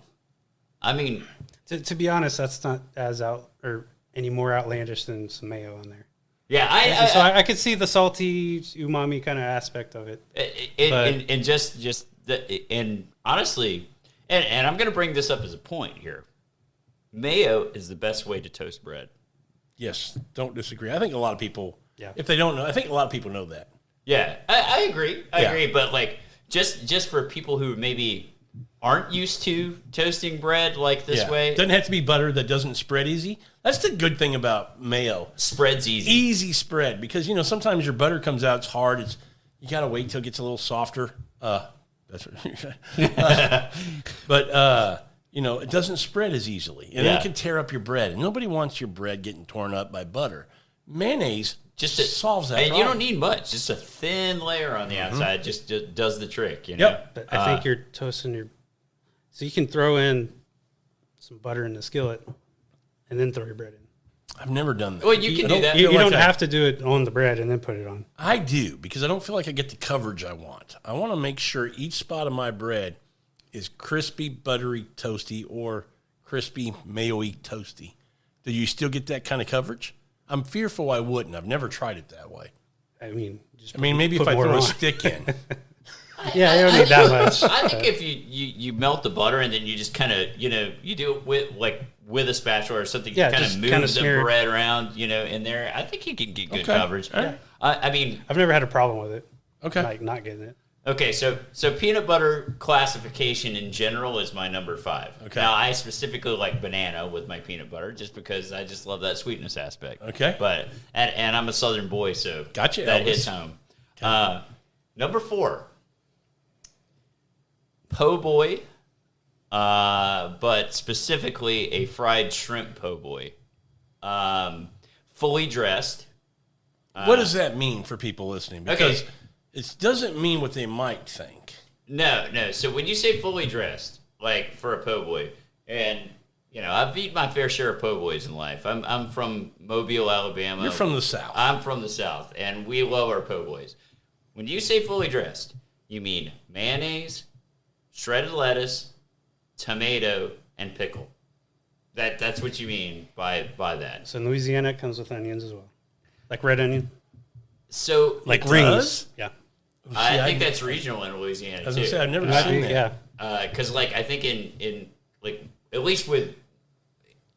I mean, To be honest, that's not as out or any more outlandish than some mayo on there. yeah, So I could see the salty umami kind of aspect of it. And honestly, and I'm going to bring this up as a point here. Mayo is the best way to toast bread. Yes, don't disagree. I think a lot of people, Yeah. if they don't know, I think a lot of people know that. Yeah, I agree. I Yeah. agree. But like, just for people who maybe aren't used to toasting bread like this way, Doesn't have to be butter that doesn't spread easy. That's the good thing about mayo. spread's easy. Easy spread, because sometimes your butter comes out, it's hard. You got to wait till it gets a little softer. That's what you're saying. But it doesn't spread as easily, and Yeah. it can tear up your bread. And nobody wants your bread getting torn up by butter. Mayonnaise Just solves that and problem. you don't need much. Just a thin layer on the outside just does the trick. You know? Yep. But I think you're toasting so you can throw in some butter in the skillet, and then throw your bread in. I've never done that. Well, you can do that. You don't have to do it on the bread and then put it on. I do, because I don't feel like I get the coverage I want. I want to make sure each spot of my bread is crispy, buttery, toasty, or crispy, mayo-y, toasty. Do you still get that kind of coverage? I'm fearful I wouldn't. I've never tried it that way. I mean, Maybe if I throw a stick in. Yeah, you don't need that much. I think if you melt the butter and then you just kind of, you do it with a spatula or something, Yeah, you kind of just move kinda the smear it. bread around, in there. I think you can get good coverage. All right. I mean, I've never had a problem with it. Okay. Like not getting it. okay, so peanut butter classification in general is my number 5. Okay. Now, I specifically like banana with my peanut butter just because I just love that sweetness aspect. Okay. But and I'm a Southern boy, so Gotcha, that Elvis. hits home. Number 4, po' boy, but specifically a fried shrimp po' boy, fully dressed. What does that mean for people listening? Because Okay. it doesn't mean what they might think. No. So when you say fully dressed, like for a po' boy, and I've eaten my fair share of po' boys in life. I'm from Mobile, Alabama. You're from the South. I'm from the South, and we love our po' boys. When you say fully dressed, you mean mayonnaise, shredded lettuce, tomato, and pickle. That's what you mean by that. So in Louisiana, it comes with onions as well, like red onion, So like It rings. does? Yeah, I See, think that's regional in Louisiana As too. I said, I've never Might seen be, that. yeah. Because I think in at least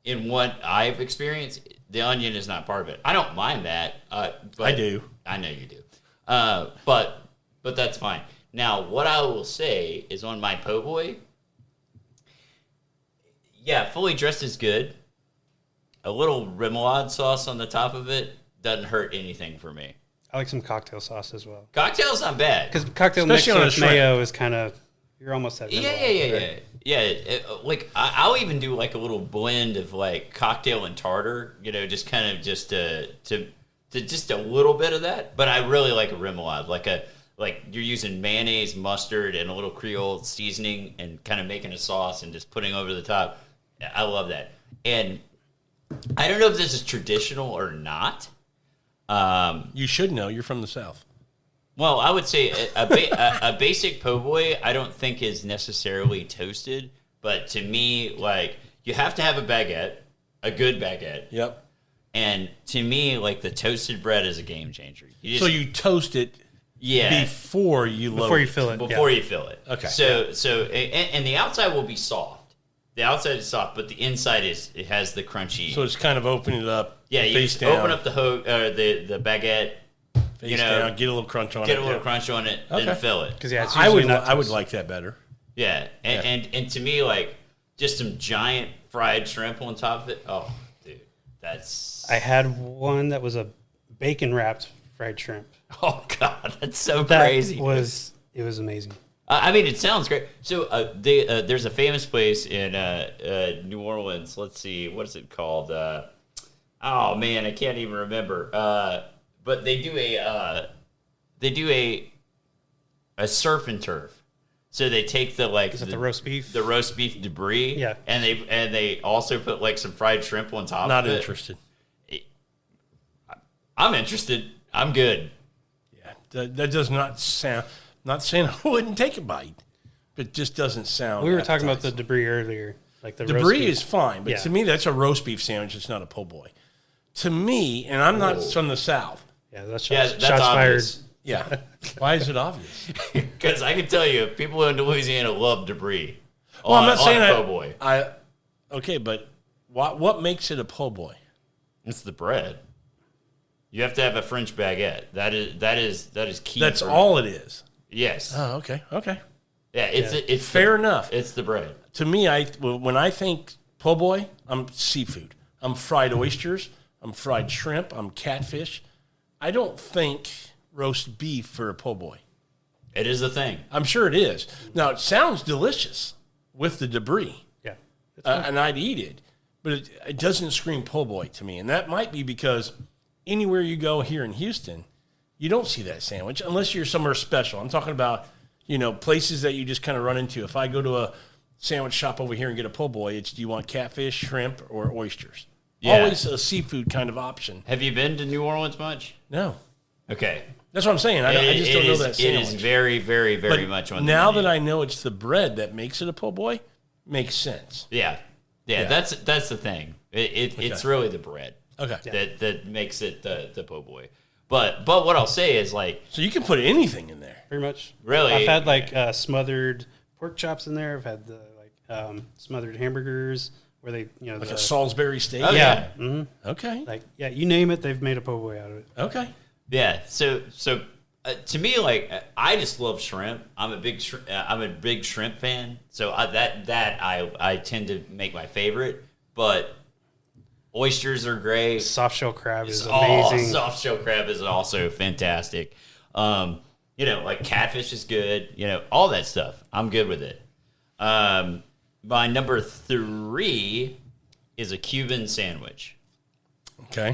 in what I've experienced, the onion is not part of it. I don't mind that. But I do. I know you do. But that's fine. Now, what I will say is on my po' boy, yeah, fully dressed is good. A little remoulade sauce on the top of it doesn't hurt anything for me. I like some cocktail sauce as well. Cocktail's not bad. Because cocktail Especially on a mixed with shrimp. mayo is kind of, you're almost at Yeah. Like I'll even do like a little blend of like cocktail and tartar, just kind of just to just a little bit of that. But I really like a remoulade, like you're using mayonnaise, mustard, and a little Creole seasoning, and kind of making a sauce and just putting over the top. I love that. And I don't know if this is traditional or not. You should know. You're from the South. Well, I would say a basic po' boy I don't think is necessarily toasted, but to me, like, you have to have a baguette, a good baguette. Yep. And to me, like, the toasted bread is a game changer. So you toast it before you load Before you fill it. before you fill it. Okay. And the outside will be soft. The outside is soft, but the inside it has the crunchy. So it's kind of opening it up. yeah, you face just down, open up the baguette, face down, get a little crunch on it. get a little crunch on it, Okay. then fill it. Because, yeah, it's I usually would not I would toast. like that better. Yeah, and to me, like, just some giant fried shrimp on top of it. Oh, dude, that's I had one that was a bacon wrapped fried shrimp. oh god, that's so That crazy. it was amazing. I mean, it sounds great. So there's a famous place in New Orleans. Let's see, what is it called? Oh man, I can't even remember. But they do a surf and turf. So they take the The roast beef. the roast beef debris, Yeah. and they also put like some fried shrimp on top. Not of it. interested. I'm interested. I'm good. Yeah, that does not sound. Not saying I wouldn't take a bite, but it just doesn't sound. We were talking about the appetizing. debris earlier. Like the roast debris beef. is fine, but Yeah. to me that's a roast beef sandwich. It's not a po' boy. To me, and I'm not from the South. Yeah, that's Yeah, shots, that's shots fired. obvious. Yeah, why is it obvious? Because I can tell you, people in Louisiana love debris. Well, I'm not saying a that. po' boy. Okay, but what makes it a po' boy? It's the bread. You have to have a French baguette. That is key. That's for- all it is. Yes. Oh, okay. Yeah. It's Fair enough. It's the bread. To me, when I think po' boy, I'm seafood. I'm fried oysters. I'm fried shrimp. I'm catfish. I don't think roast beef for a po' boy. It is the thing. I'm sure it is. Now, it sounds delicious with the debris, Yeah. and I'd eat it, but it doesn't scream po' boy to me. And that might be because anywhere you go here in Houston, you don't see that sandwich unless you're somewhere special. I'm talking about, places that you just kind of run into. If I go to sandwich shop over here and get a po' boy. It's do you want catfish, shrimp, or oysters? Yeah. Always a seafood kind of option. Have you been to New Orleans much? No. Okay. That's what I'm saying. I just don't know that sandwich. It is very, very, very much on the now menu. that I know it's the bread that makes it a po' boy, makes sense. Yeah. That's the thing. It's really the bread. Okay. That makes it the po' boy. But what I'll say is like, So you can put anything in there. Pretty much. Really? I've had like smothered pork chops in there. I've had the smothered hamburgers where they, Like a Salisbury steak? Oh, yeah. Mm-hmm. Okay. Like, yeah, you name it, they've made a po' boy out of it. Okay. yeah. So to me, like, I just love shrimp. I'm a big shrimp fan. So I tend to make my favorite. But oysters are great. Soft shell crab is amazing. Soft shell crab is also fantastic. Like catfish is good. All that stuff. I'm good with it. My number 3 is a Cuban sandwich. Okay.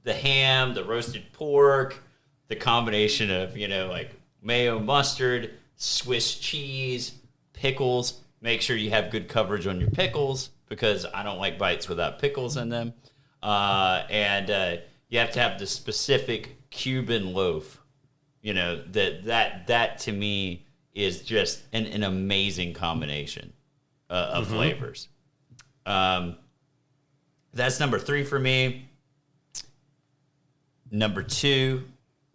The ham, the roasted pork, the combination of, like mayo, mustard, Swiss cheese, pickles. Make sure you have good coverage on your pickles because I don't like bites without pickles in them. And you have to have the specific Cuban loaf. That to me is just an amazing combination of flavors. That's number 3 for me. Number 2,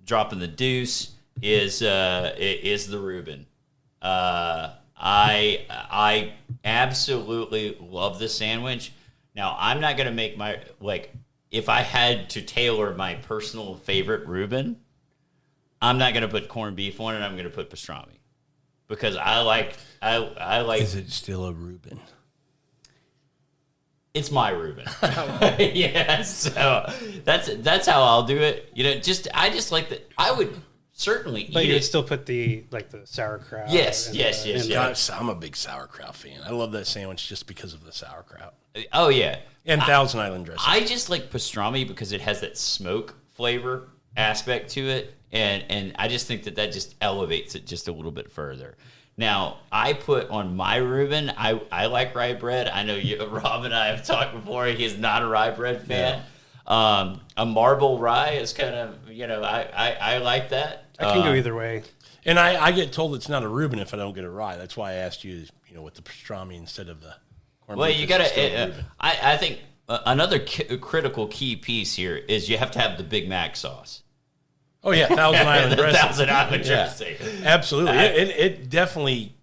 dropping the deuce, is the Reuben. I absolutely love the sandwich. Now, I'm not going to make if I had to tailor my personal favorite Reuben, I'm not going to put corned beef on it. I'm going to put pastrami because I like. Is it still a Reuben? It's my Reuben. Yeah, so that's how I'll do it. I just like that. I would certainly But eat you'd it. still put the sauerkraut. Yes. God, I'm a big sauerkraut fan. I love that sandwich just because of the sauerkraut. Oh yeah, And Thousand Island dressing. I just like pastrami because it has that smoke flavor aspect to it, and I just think that just elevates it just a little bit further. Now, I put on my Reuben, I like rye bread. I know Rob and I have talked before. He's not a rye bread fan. Yeah. A marble rye is kind of, I like that. I can go either way. And I get told it's not a Reuben if I don't get it right. That's why I asked you, with the pastrami instead of the corned Well, beef. you got to, I think another critical key piece here is you have to have the Big Mac sauce. Oh, yeah, Thousand Island The dressing. Thousand Island dressing. Absolutely. It definitely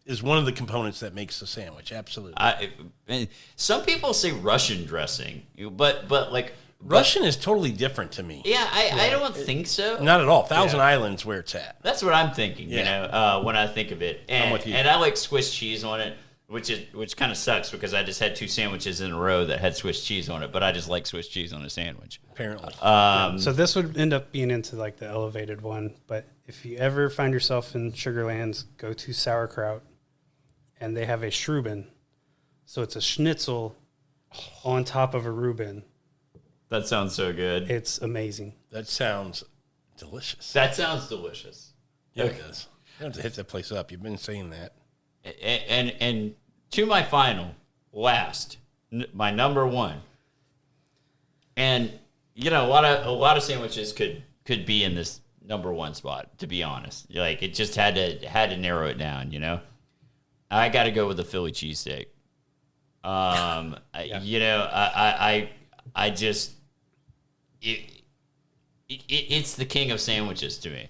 is one of the components that makes the sandwich. Absolutely. And some people say Russian dressing, but like Russian is totally different to me. yeah, I don't think so. Not at all. Thousand Island's where it's at. That's what I'm thinking. Yeah. When I think of it, and, I'm with you. and I like Swiss cheese on it, which kind of sucks because I just had 2 sandwiches in a row that had Swiss cheese on it, but I just like Swiss cheese on a sandwich. Apparently. So this would end up being into like the elevated one. But if you ever find yourself in Sugarlands, go to Sauerkraut, and they have a Schreuben. So it's a schnitzel on top of a Reuben. That sounds so good. It's amazing. That sounds delicious. That sounds delicious. Yeah, it does. You have to hit that place up. You've been saying that. And to my my number 1. And a lot of sandwiches could be in this number 1 spot. To be honest, like it just had to narrow it down. I got to go with the Philly cheesesteak. I just it's the king of sandwiches to me.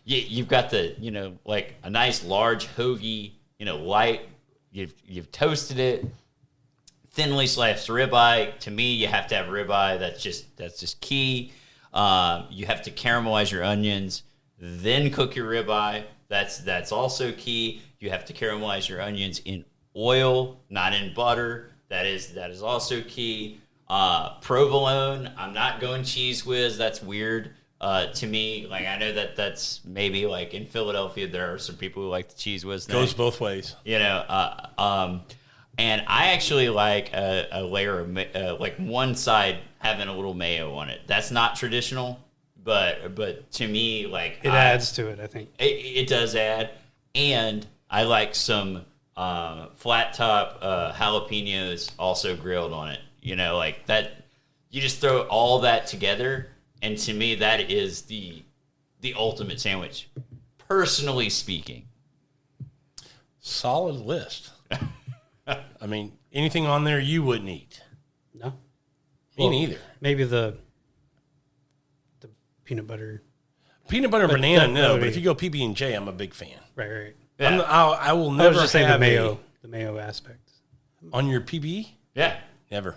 You've got the like a nice large hoagie, light. You've toasted it, thinly sliced ribeye. To me, you have to have ribeye. That's just key. You have to caramelize your onions, then cook your ribeye. That's also key. You have to caramelize your onions in oil, not in butter. That is also key. Provolone, I'm not going Cheese Whiz. That's weird to me. Like I know that's maybe like in Philadelphia there are some people who like the Cheese Whiz thing. Goes both ways. And I actually like a layer of like one side having a little mayo on it. That's not traditional, but to me, like It adds to it, I think. It does add. and I like some flat top jalapenos also grilled on it. You know, like that. You just throw all that together, and to me, that is the ultimate sandwich, personally speaking. Solid list. I mean, anything on there you wouldn't eat? No. Me neither. Maybe the peanut butter. Peanut butter and banana, that no. would But be- if you go PB&J, I'm a big fan. Right. Yeah. I will I never was just saying have the mayo aspect. on your PB. Yeah. Never.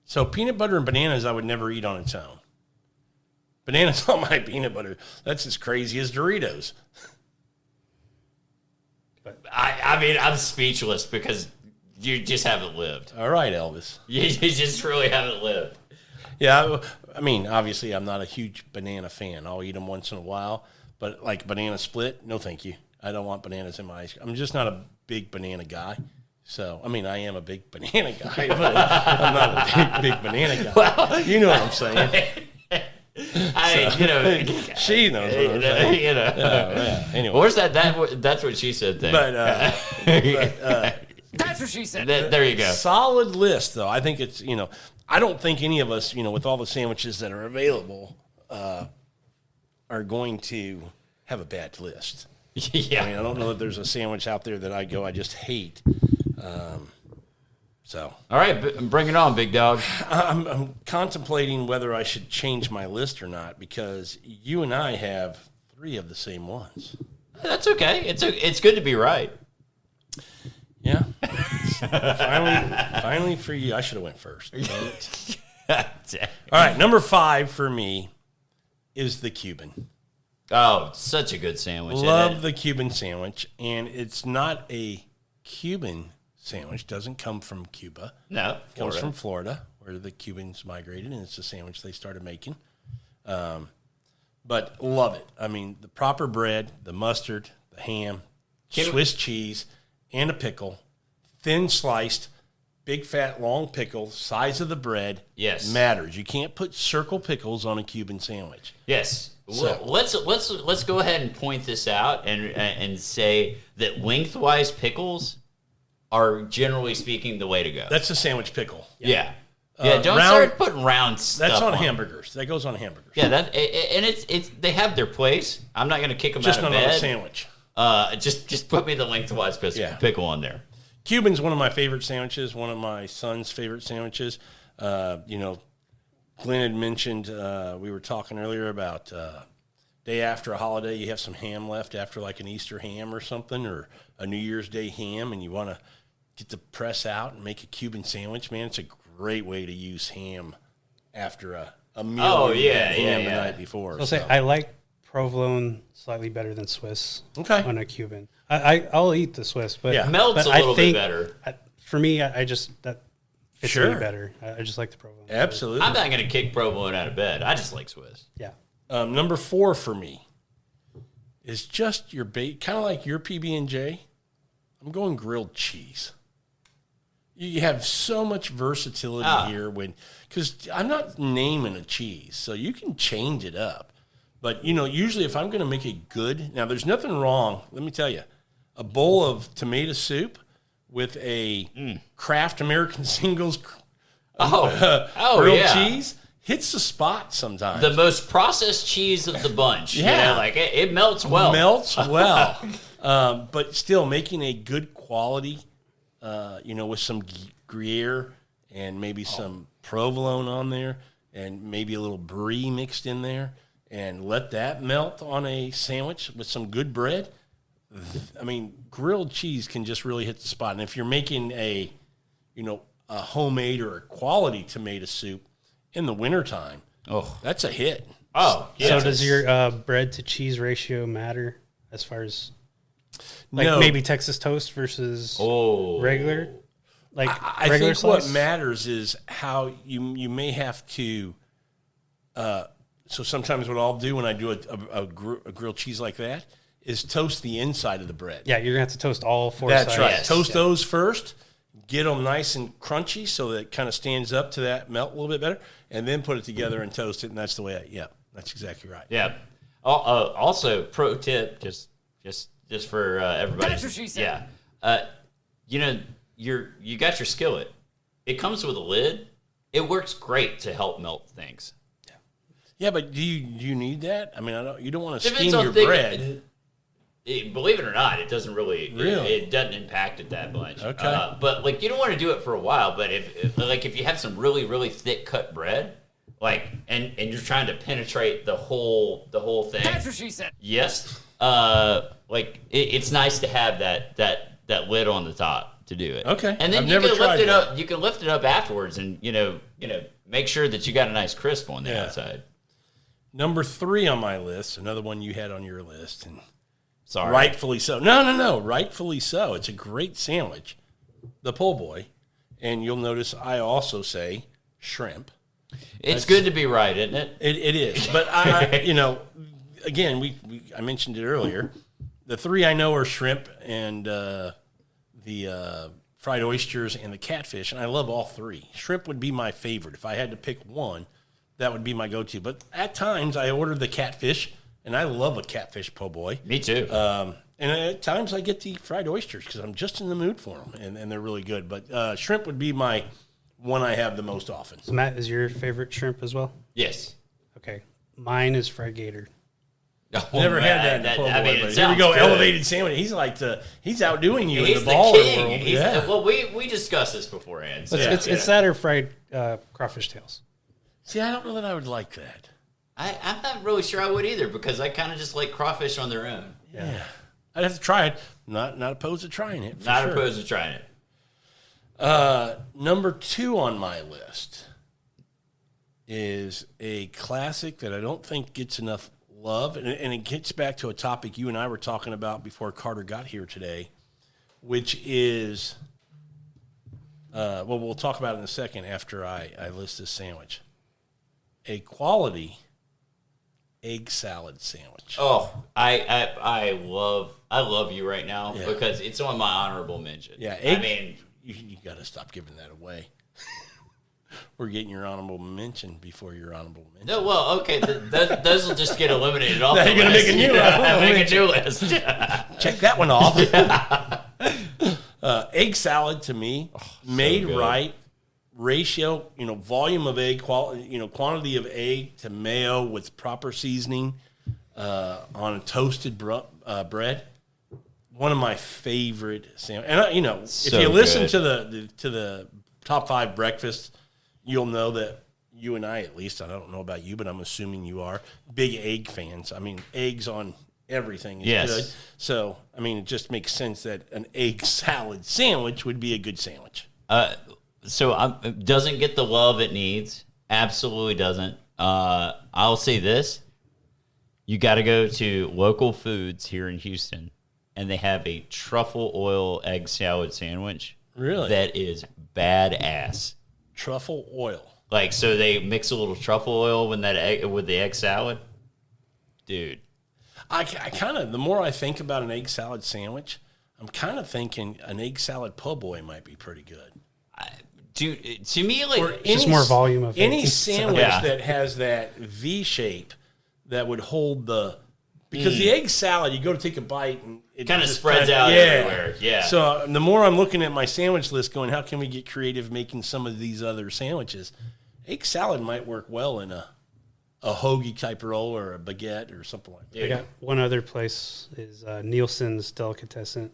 So peanut butter and bananas, I would never eat on its own. Bananas on my peanut butter. That's as crazy as Doritos. I mean, I'm speechless because you just haven't lived. All right, Elvis. You just really haven't lived. Yeah, I mean, obviously, I'm not a huge banana fan. I'll eat them once in a while, but like banana split, no, thank you. I don't want bananas in my ice cream. I'm just not a big banana guy. So, I mean, I am a big banana guy, but I'm not a big banana guy. Well, you know what I'm saying? She knows what I'm saying. Oh, yeah. Anyway, Where's that's what she said thing. but That's what she said. There you go. solid list, though. I think it's, I don't think any of us, with all the sandwiches that are available, are going to have a bad list. Yeah. I mean, I don't know if there's a sandwich out there that I just hate. So All right, bring it on, big dog. I'm contemplating whether I should change my list or not because you and I have 3 of the same ones. That's okay. It's good to be right. Yeah. finally for you, I should have went first. All right, number 5 for me is the Cuban. Oh, such a good sandwich. Love the Cuban sandwich, and it's not a Cuban sandwich. Doesn't come from Cuba. No, It comes from Florida, where the Cubans migrated, and it's a sandwich they started making. But love it. I mean, the proper bread, the mustard, the ham, Swiss cheese, and a pickle, thin sliced, big fat long pickle, size of the bread. Yes. Matters. You can't put circle pickles on a Cuban sandwich. Yes. So- Let's go ahead and point this out and say that lengthwise pickles are generally speaking the way to go. That's a sandwich pickle. Yeah. Don't round- start putting round stuff. That's on them. hamburgers. That goes on hamburgers. Yeah, and it's they have their place. I'm not going to kick them Just out of not on a bed. sandwich. Just put me the lengthwise pickle on there. Cuban's one of my favorite sandwiches, one of my son's favorite sandwiches. Glenn had mentioned, we were talking earlier about day after a holiday, you have some ham left after like an Easter ham or something, or a New Year's Day ham, and you want to get the press out and make a Cuban sandwich. Man, it's a great way to use ham after a meal. Oh, where you yeah, had ham yeah. the night before. I'll say I like provolone slightly better than Swiss. Okay. On a Cuban, I'll eat the Swiss, but Yeah. Melts but a I little bit think better. For me, I just that fits Sure. me better. I just like the provolone. Absolutely. I'm not going to kick provolone out of bed. I just like Swiss. Yeah. Number 4 for me is just your bait, kind of like your PB&J. I'm going grilled cheese. You have so much versatility here because I'm not naming a cheese, so you can change it up. But, usually if I'm going to make a now there's nothing wrong, let me tell you, a bowl of tomato soup with a Kraft American Singles grilled yeah. cheese hits the spot sometimes. The most processed cheese of the bunch. Yeah. Like it melts well. Melts well. But still making a good quality, with some Gruyere and maybe some provolone on there and maybe a little brie mixed in there and let that melt on a sandwich with some good bread. I mean, grilled cheese can just really hit the spot. And if you're making a homemade or a quality tomato soup in the wintertime, that's a hit. Oh, yeah. So does your bread to cheese ratio matter as far as No. maybe Texas toast versus regular? Like I regular think slice? what matters is how you may have to. So sometimes what I'll do when I do a grilled cheese like that is toast the inside of the bread. Yeah, you're gonna have to toast all 4 That's sides. right. Yes. Toast those first, get them nice and crunchy so that it kind of stands up to that melt a little bit better, and then put it together and toast it. And that's the way that's exactly right. Yeah. Also, pro tip, just just for everybody. That's what she said. Yeah. You got your skillet. It comes with a lid. It works great to help melt things. Yeah, but do you need that? I mean, you don't want to Depends steam on your thing- bread. Believe it or not, it doesn't really. Really? It doesn't impact it that much. Okay. But like, you don't want to do it for a while. But if you have some really really thick cut bread, like and you're trying to penetrate the whole thing. That's what she said. Yes. It's nice to have that lid on the top to do it. Okay. And then I've you never can lift tried it that. up. You can lift it up afterwards, and make sure that you got a nice crisp on the Yeah. outside. Number 3 on my list, another one you had on your list, and Sorry. rightfully so. No, rightfully so. It's a great sandwich, the po' boy, and you'll notice I also say shrimp. It's good to be right, isn't it? It is, but I again, I mentioned it earlier. The 3 I know are shrimp and the fried oysters and the catfish, and I love all 3. Shrimp would be my favorite. If I had to pick one, that would be my go-to. But at times, I order the catfish, and I love a catfish po' boy. Me too. And at times, I get the fried oysters because I'm just in the mood for them, and they're really good. But shrimp would be my one I have the most often. So Matt, is your favorite shrimp as well? Yes. Okay. Mine is fried gator. Never had that in the po' boy, I mean, but it here we sounds go, good. elevated sandwich. He's outdoing you He's in the the baller king. world. He's well, we discussed this beforehand. So, It's that or fried crawfish tails. See, I don't know that I would like that. I'm not really sure I would either because I kind of just like crawfish on their own. Yeah. I'd have to try it. Not opposed to trying it. For Not sure. opposed to trying it. Number 2 on my list is a classic that I don't think gets enough love, and it gets back to a topic you and I were talking about before Carter got here today, which is, we'll talk about it in a second after I list this sandwich. A quality egg salad sandwich. Oh, I love you right now because it's on my honorable mention. Yeah, I mean, you got to stop giving that away. We're getting your honorable mention before your honorable mention. no, well, okay, those will just get eliminated off. Now the you're gonna list. make a new Yeah, one. make a new list. Check that one off. Egg salad to me, made good. right, ratio, volume of egg, quantity of egg to mayo with proper seasoning on a toasted bread. One of my favorite sandwiches. And if So you listen good. to the top 5 breakfasts, you'll know that you and I, at least, I don't know about you, but I'm assuming you are big egg fans. I mean, eggs on everything is Yes. good. So, I mean, it just makes sense that an egg salad sandwich would be a good sandwich. It doesn't get the love it needs. Absolutely doesn't. I'll say this. You got to go to Local Foods here in Houston, and they have a truffle oil egg salad sandwich. Really? That is badass. Truffle oil. Like, so they mix a little truffle oil with the egg salad. Dude. I kind of, the more I think about an egg salad sandwich, I'm kind of thinking an egg salad po' boy might be pretty good. Dude, to me, like, Or Just more volume of any eggs. sandwich Yeah. that has that V shape that would hold because the egg salad, you go to take a bite and it Kinda just spreads out everywhere, yeah. So the more I'm looking at my sandwich list, going, how can we get creative making some of these other sandwiches? Egg salad might work well in a hoagie type roll or a baguette or something like that. I got one other place is Nielsen's Delicatessen.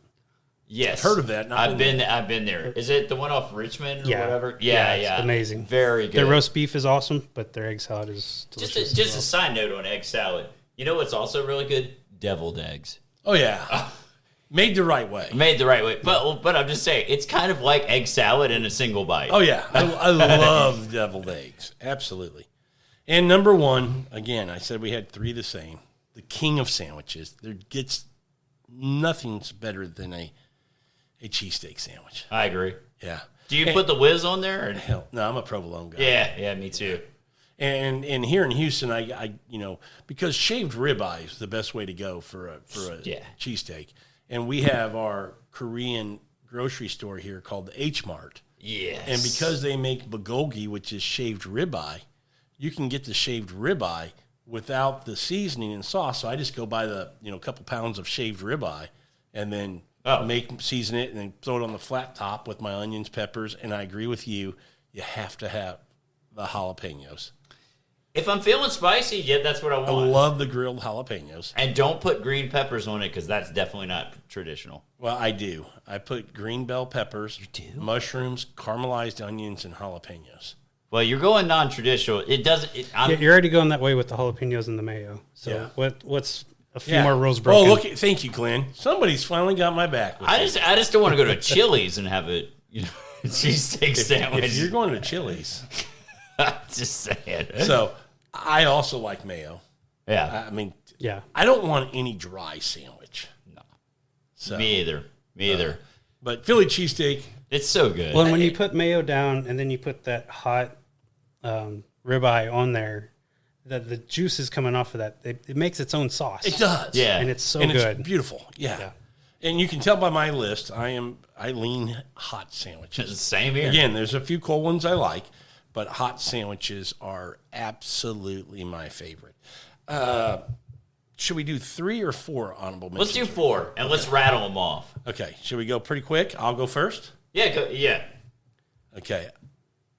yes. I've heard of that, not I've been been there. Is it the one off Richmond or Yeah. whatever? Yeah, Yeah, it's amazing. Very good. Their roast beef is awesome, but their egg salad is delicious. Just a side note on egg salad. You know what's also really good? Deviled eggs. Oh, yeah. Made the right way. Made the right way. But I'm just saying, it's kind of like egg salad in a single bite. Oh, yeah. I love deviled eggs. Absolutely. And number 1, again, I said we had 3 the same. The king of sandwiches. There gets nothing's better than a cheesesteak sandwich. I agree. Yeah. Do you put the whiz on there? Or? Hell, no, I'm a provolone guy. Yeah, me too. And here in Houston, I because shaved ribeye is the best way to go for a cheesesteak. And we have our Korean grocery store here called the H Mart. Yes. And because they make bulgogi, which is shaved ribeye, you can get the shaved ribeye without the seasoning and sauce. So I just go buy the couple pounds of shaved ribeye, and then Oh. season it, and then throw it on the flat top with my onions, peppers, and I agree with you. You have to have the jalapenos. If I'm feeling spicy, yeah, that's what I want. I love the grilled jalapenos. And don't put green peppers on it because that's definitely not traditional. Well, I do. I put green bell peppers, mushrooms, caramelized onions, and jalapenos. Well, you're going non-traditional. It doesn't. You're already going that way with the jalapenos and the mayo. So what's a few more rules broken? Oh, thank you, Glenn. Somebody's finally got my back. With I just don't want to go to Chili's and have a cheesesteak sandwich. If you're going to Chili's, just saying. So I also like mayo. Yeah, I mean, Yeah. I don't want any dry sandwich. no, So, me either. But Philly cheesesteak, It's so good. Well, and when you put mayo down and then you put that hot ribeye on there, the juices coming off of that, it makes its own sauce. it does. Yeah. And it's so and good. it's beautiful. Yeah. Yeah. And you can tell by my list, I lean hot sandwiches. Same here. Again, there's a few cold ones I like, but hot sandwiches are absolutely my favorite. Should we do 3 or 4 honorable mentions? Let's do 4 and let's rattle them off. Okay. Should we go pretty quick? I'll go first. Yeah. Okay.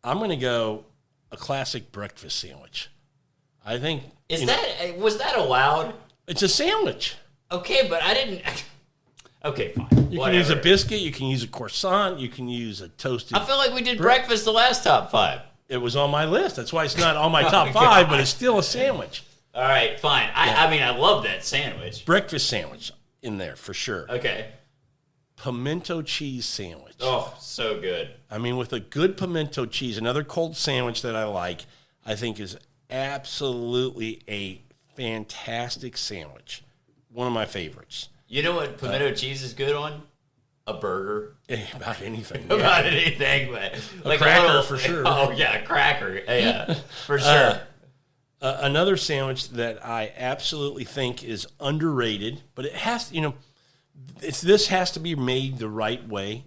I'm going to go a classic breakfast sandwich. I think. Was that allowed? It's a sandwich. Okay, but I didn't. Okay, fine. You can use a biscuit. You can use a croissant. You can use a toasted. I feel like we did breakfast the last top 5. It was on my list. That's why it's not on my top 5, but it's still a sandwich. All right, fine. I mean, I love that sandwich. Breakfast sandwich in there for sure. Okay. Pimento cheese sandwich. Oh, so good. I mean, with a good pimento cheese, another cold sandwich that I like, I think is absolutely a fantastic sandwich. One of my favorites. You know what pimento cheese is good on? A burger. About anything. About anything, but like cracker for sure. Oh yeah, a cracker. Yeah, for sure. Another sandwich that I absolutely think is underrated, but it has, this has to be made the right way.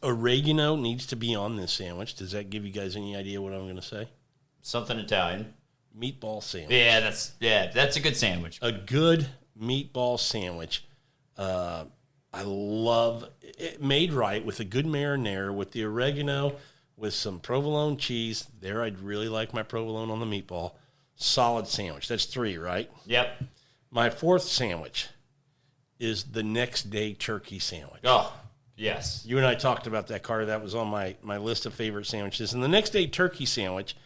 Oregano needs to be on this sandwich. Does that give you guys any idea what I'm going to say? Something Italian. Meatball sandwich. Yeah, that's a good sandwich. A good meatball sandwich. I love it made right with a good marinara, with the oregano, with some provolone cheese. There, I'd really like my provolone on the meatball. Solid sandwich. That's 3, right? Yep. My 4th sandwich is the next day turkey sandwich. Oh, yes. You and I talked about that, Carter. That was on my list of favorite sandwiches. And the next day turkey sandwich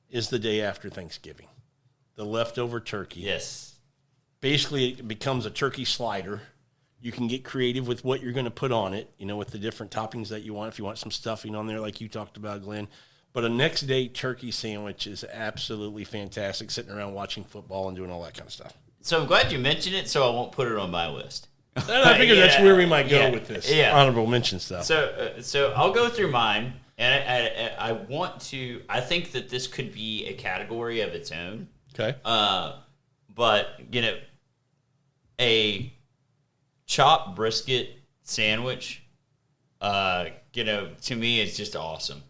is the day after Thanksgiving. The leftover turkey. Yes. Basically, it becomes a turkey slider. You can get creative with what you're going to put on it, with the different toppings that you want. If you want some stuffing on there like you talked about, Glenn. But a next day turkey sandwich is absolutely fantastic, sitting around watching football and doing all that kind of stuff. So I'm glad you mentioned it, so I won't put it on my list. I figure that's where we might go with this honorable mention stuff. So I'll go through mine, and I want to. I think that this could be a category of its own. Okay. But a chopped brisket sandwich, to me, it's just awesome.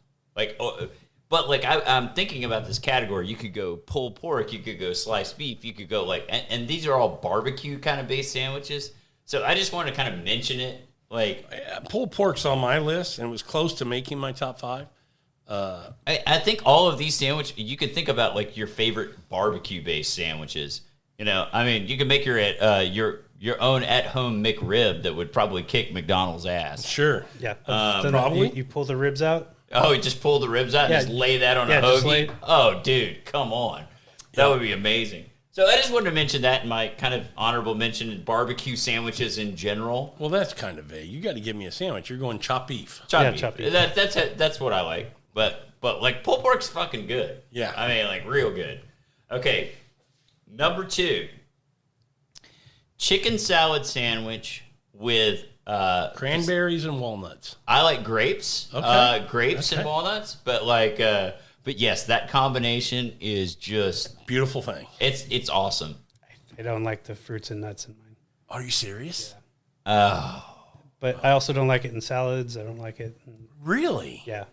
I'm thinking about this category. You could go pulled pork, you could go sliced beef, you could go and these are all barbecue kind of based sandwiches. So I just want to kind of mention it. Pulled pork's on my list, and it was close to making my top 5. I think all of these sandwiches, you could think about your favorite barbecue based sandwiches. You can make your own at home McRib that would probably kick McDonald's ass. Sure. Yeah. Probably. You pull the ribs out. Oh, you just pull the ribs out and just lay that on a hoagie? Oh, dude, come on. That would be amazing. So I just wanted to mention that in my kind of honorable mention, barbecue sandwiches in general. Well, that's kind of vague. You got to give me a sandwich. You're going chopped beef. Chopped beef. That's what I like. But pulled pork's fucking good. Yeah. I mean, real good. Okay, number 2. Chicken salad sandwich with cranberries and walnuts. I like grapes. Okay. Grapes and walnuts, but yes, that combination is just Beautiful thing. it's awesome. I don't like the fruits and nuts in mine. Are you serious? Oh. But I also don't like it in salads. I don't like it. Really? Yeah.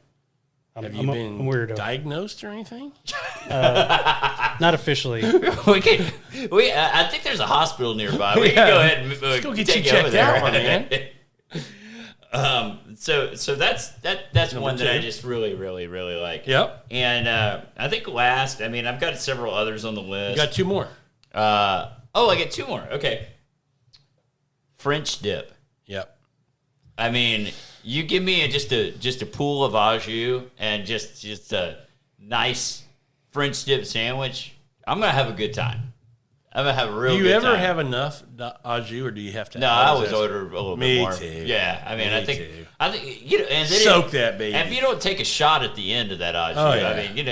Have you been I'm weirdo. diagnosed or anything? Not officially. I think there's a hospital nearby. We can go ahead and Let's go get take you you over checked out, there. my man. So that's one that I just really like. Yep. And I think last, I mean, I've got several others on the list. You got 2 more. I get 2 more. Okay. French dip. Yep. I mean, you give me just a pool of au jus and just a nice French dip sandwich. I'm gonna have a good time. I'm gonna have a real. Do you good ever time. have enough au jus, or do you have to? No, I always order a little Me bit more. too. Yeah, I mean, Me I think too. and then Soak that baby. And if you don't take a shot at the end of that au jus, Oh, yeah. I mean,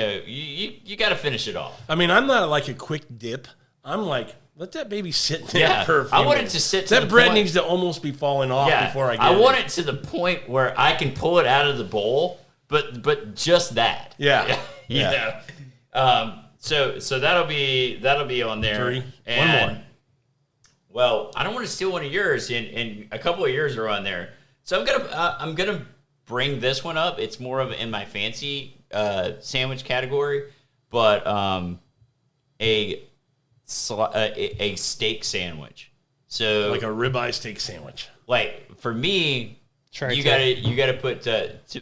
you got to finish it off. I mean, I'm not like a quick dip. I'm like, let that baby sit in there Yeah, for a few I want it minutes. to sit. To That the bread point, needs to almost be falling off before I get it. I want it to the point where I can pull it out of the bowl, but just that. Yeah. you Yeah. know. So that'll be on there. 3. And, 1 more. Well, I don't want to steal one of yours, and a couple of yours are on there. So I'm gonna bring this one up. It's more of in my fancy sandwich category, but a steak sandwich. So Like a ribeye steak sandwich. like for me, you gotta put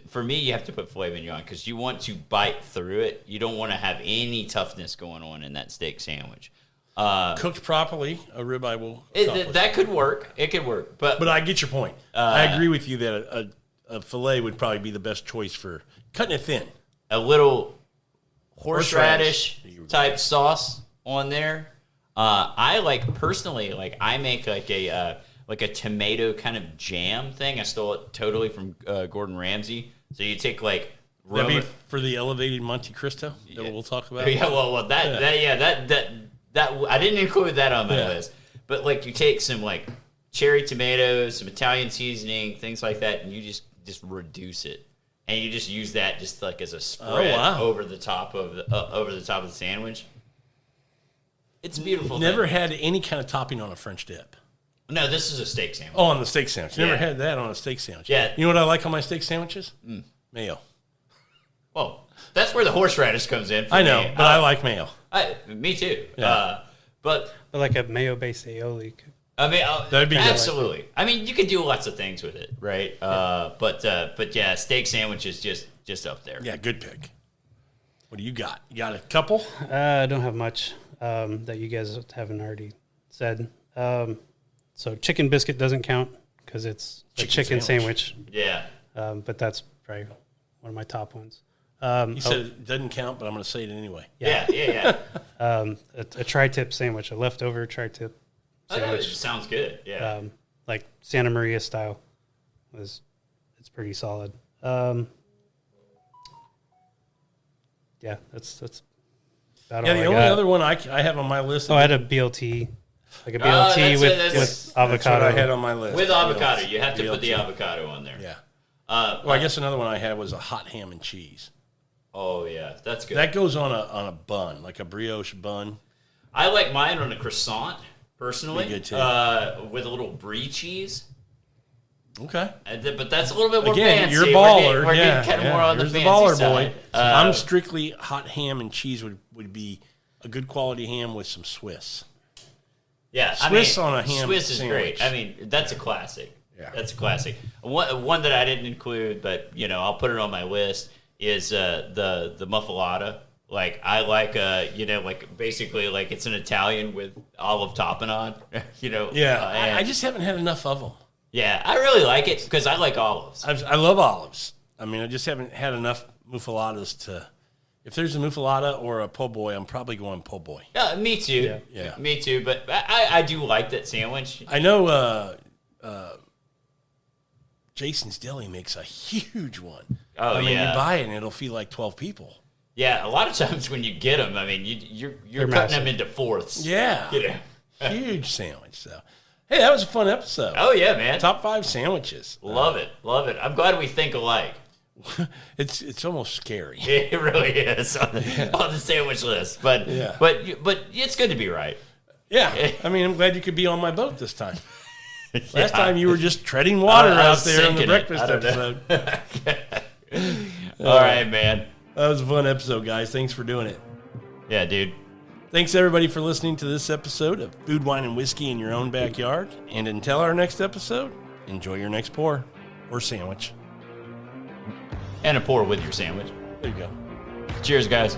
for me you have to put filet mignon because you want to bite through it. You don't want to have any toughness going on in that steak sandwich. Cooked properly, a ribeye will accomplish. That could work. It could work, but But I get your point. I agree with you that a filet would probably be the best choice for cutting it thin. a little Horseradish. horseradish type sauce on there. I personally I make like a tomato kind of jam thing. I stole it totally from Gordon Ramsay. So you take That'd be for the elevated Monte Cristo that we'll talk about. Yeah, well, that I didn't include that on my list. But like you take some like cherry tomatoes, some Italian seasoning, things like that, and you just reduce it, and you just use that just like as a spread over the top of the sandwich. It's a beautiful. Never had any kind of topping on a French dip. No, this is a steak sandwich. Oh, on the steak sandwich. Never Yeah. had that on a steak sandwich. Yeah. You know what I like on my steak sandwiches? Mayo. Well, that's where the horseradish comes in. For I know, me. but I like mayo. Me too. Yeah. But Like a mayo-based aioli. I mean, That'd be good. absolutely. I mean, you can do lots of things with it, right? But yeah, steak sandwich is just up there. Yeah, good pick. What do you got? You got a couple? I don't have much that you guys haven't already said. So chicken biscuit doesn't count because it's a chicken sandwich. Yeah. But that's probably one of my top ones. You said it doesn't count, but I'm going to say it anyway. Yeah. A tri-tip sandwich, a leftover tri-tip Oh, it sandwich, sounds good. Yeah. like Santa Maria style. It's pretty solid. Yeah, that's about all Yeah, the I only got. other one I have on my list. I had a BLT, like a Oh, BLT that's with That's avocado. what I had on my list. With avocado, you have to put the BLT. avocado on there. Yeah. Well, I guess another one I had was a hot ham and cheese. Oh yeah, that's good. That goes on a bun, like a brioche bun. I like mine on a croissant personally. Be good, too. With a little brie cheese. Okay. But that's a little bit more Again, fancy. you're a baller. We're yeah, getting kind of more on the Here's fancy baller side. boy. I'm strictly hot ham and cheese would be a good quality ham with some Swiss. Yeah, Swiss on a ham Swiss is sandwich. great. I mean, that's a classic. Yeah. That's a classic. One that I didn't include, but I'll put it on my list is the muffalata. Like I like like basically like it's an Italian with olive topping on. Yeah, I just haven't had enough of them. Yeah, I really like it because I like olives. I love olives. I mean, I just haven't had enough muffaladas to. If there's a muffalata or a po' boy, I'm probably going po' boy. Yeah, me too. Yeah. Me too. But I do like that sandwich. I know Jason's Deli makes a huge one. Oh, I mean, yeah. you buy it and it'll feed like 12 people. Yeah, a lot of times when you get them, I mean, you're cutting massive. them into fourths. Yeah. Huge sandwich. So, hey, that was a fun episode. Oh yeah, man. Top 5 sandwiches. Love it. I'm glad we think alike. It's almost scary. It really is on the sandwich list, but Yeah. but it's good to be right. Yeah. I mean, I'm glad you could be on my boat this time. Last Yeah. time you were just treading water I out was there on the sinking it. breakfast I don't know. episode. All right, man. That was a fun episode, guys. Thanks for doing it. Yeah, dude. Thanks, everybody, for listening to this episode of Food, Wine, and Whiskey in Your Own Backyard. And until our next episode, enjoy your next pour or sandwich. And a pour with your sandwich. There you go. Cheers, guys.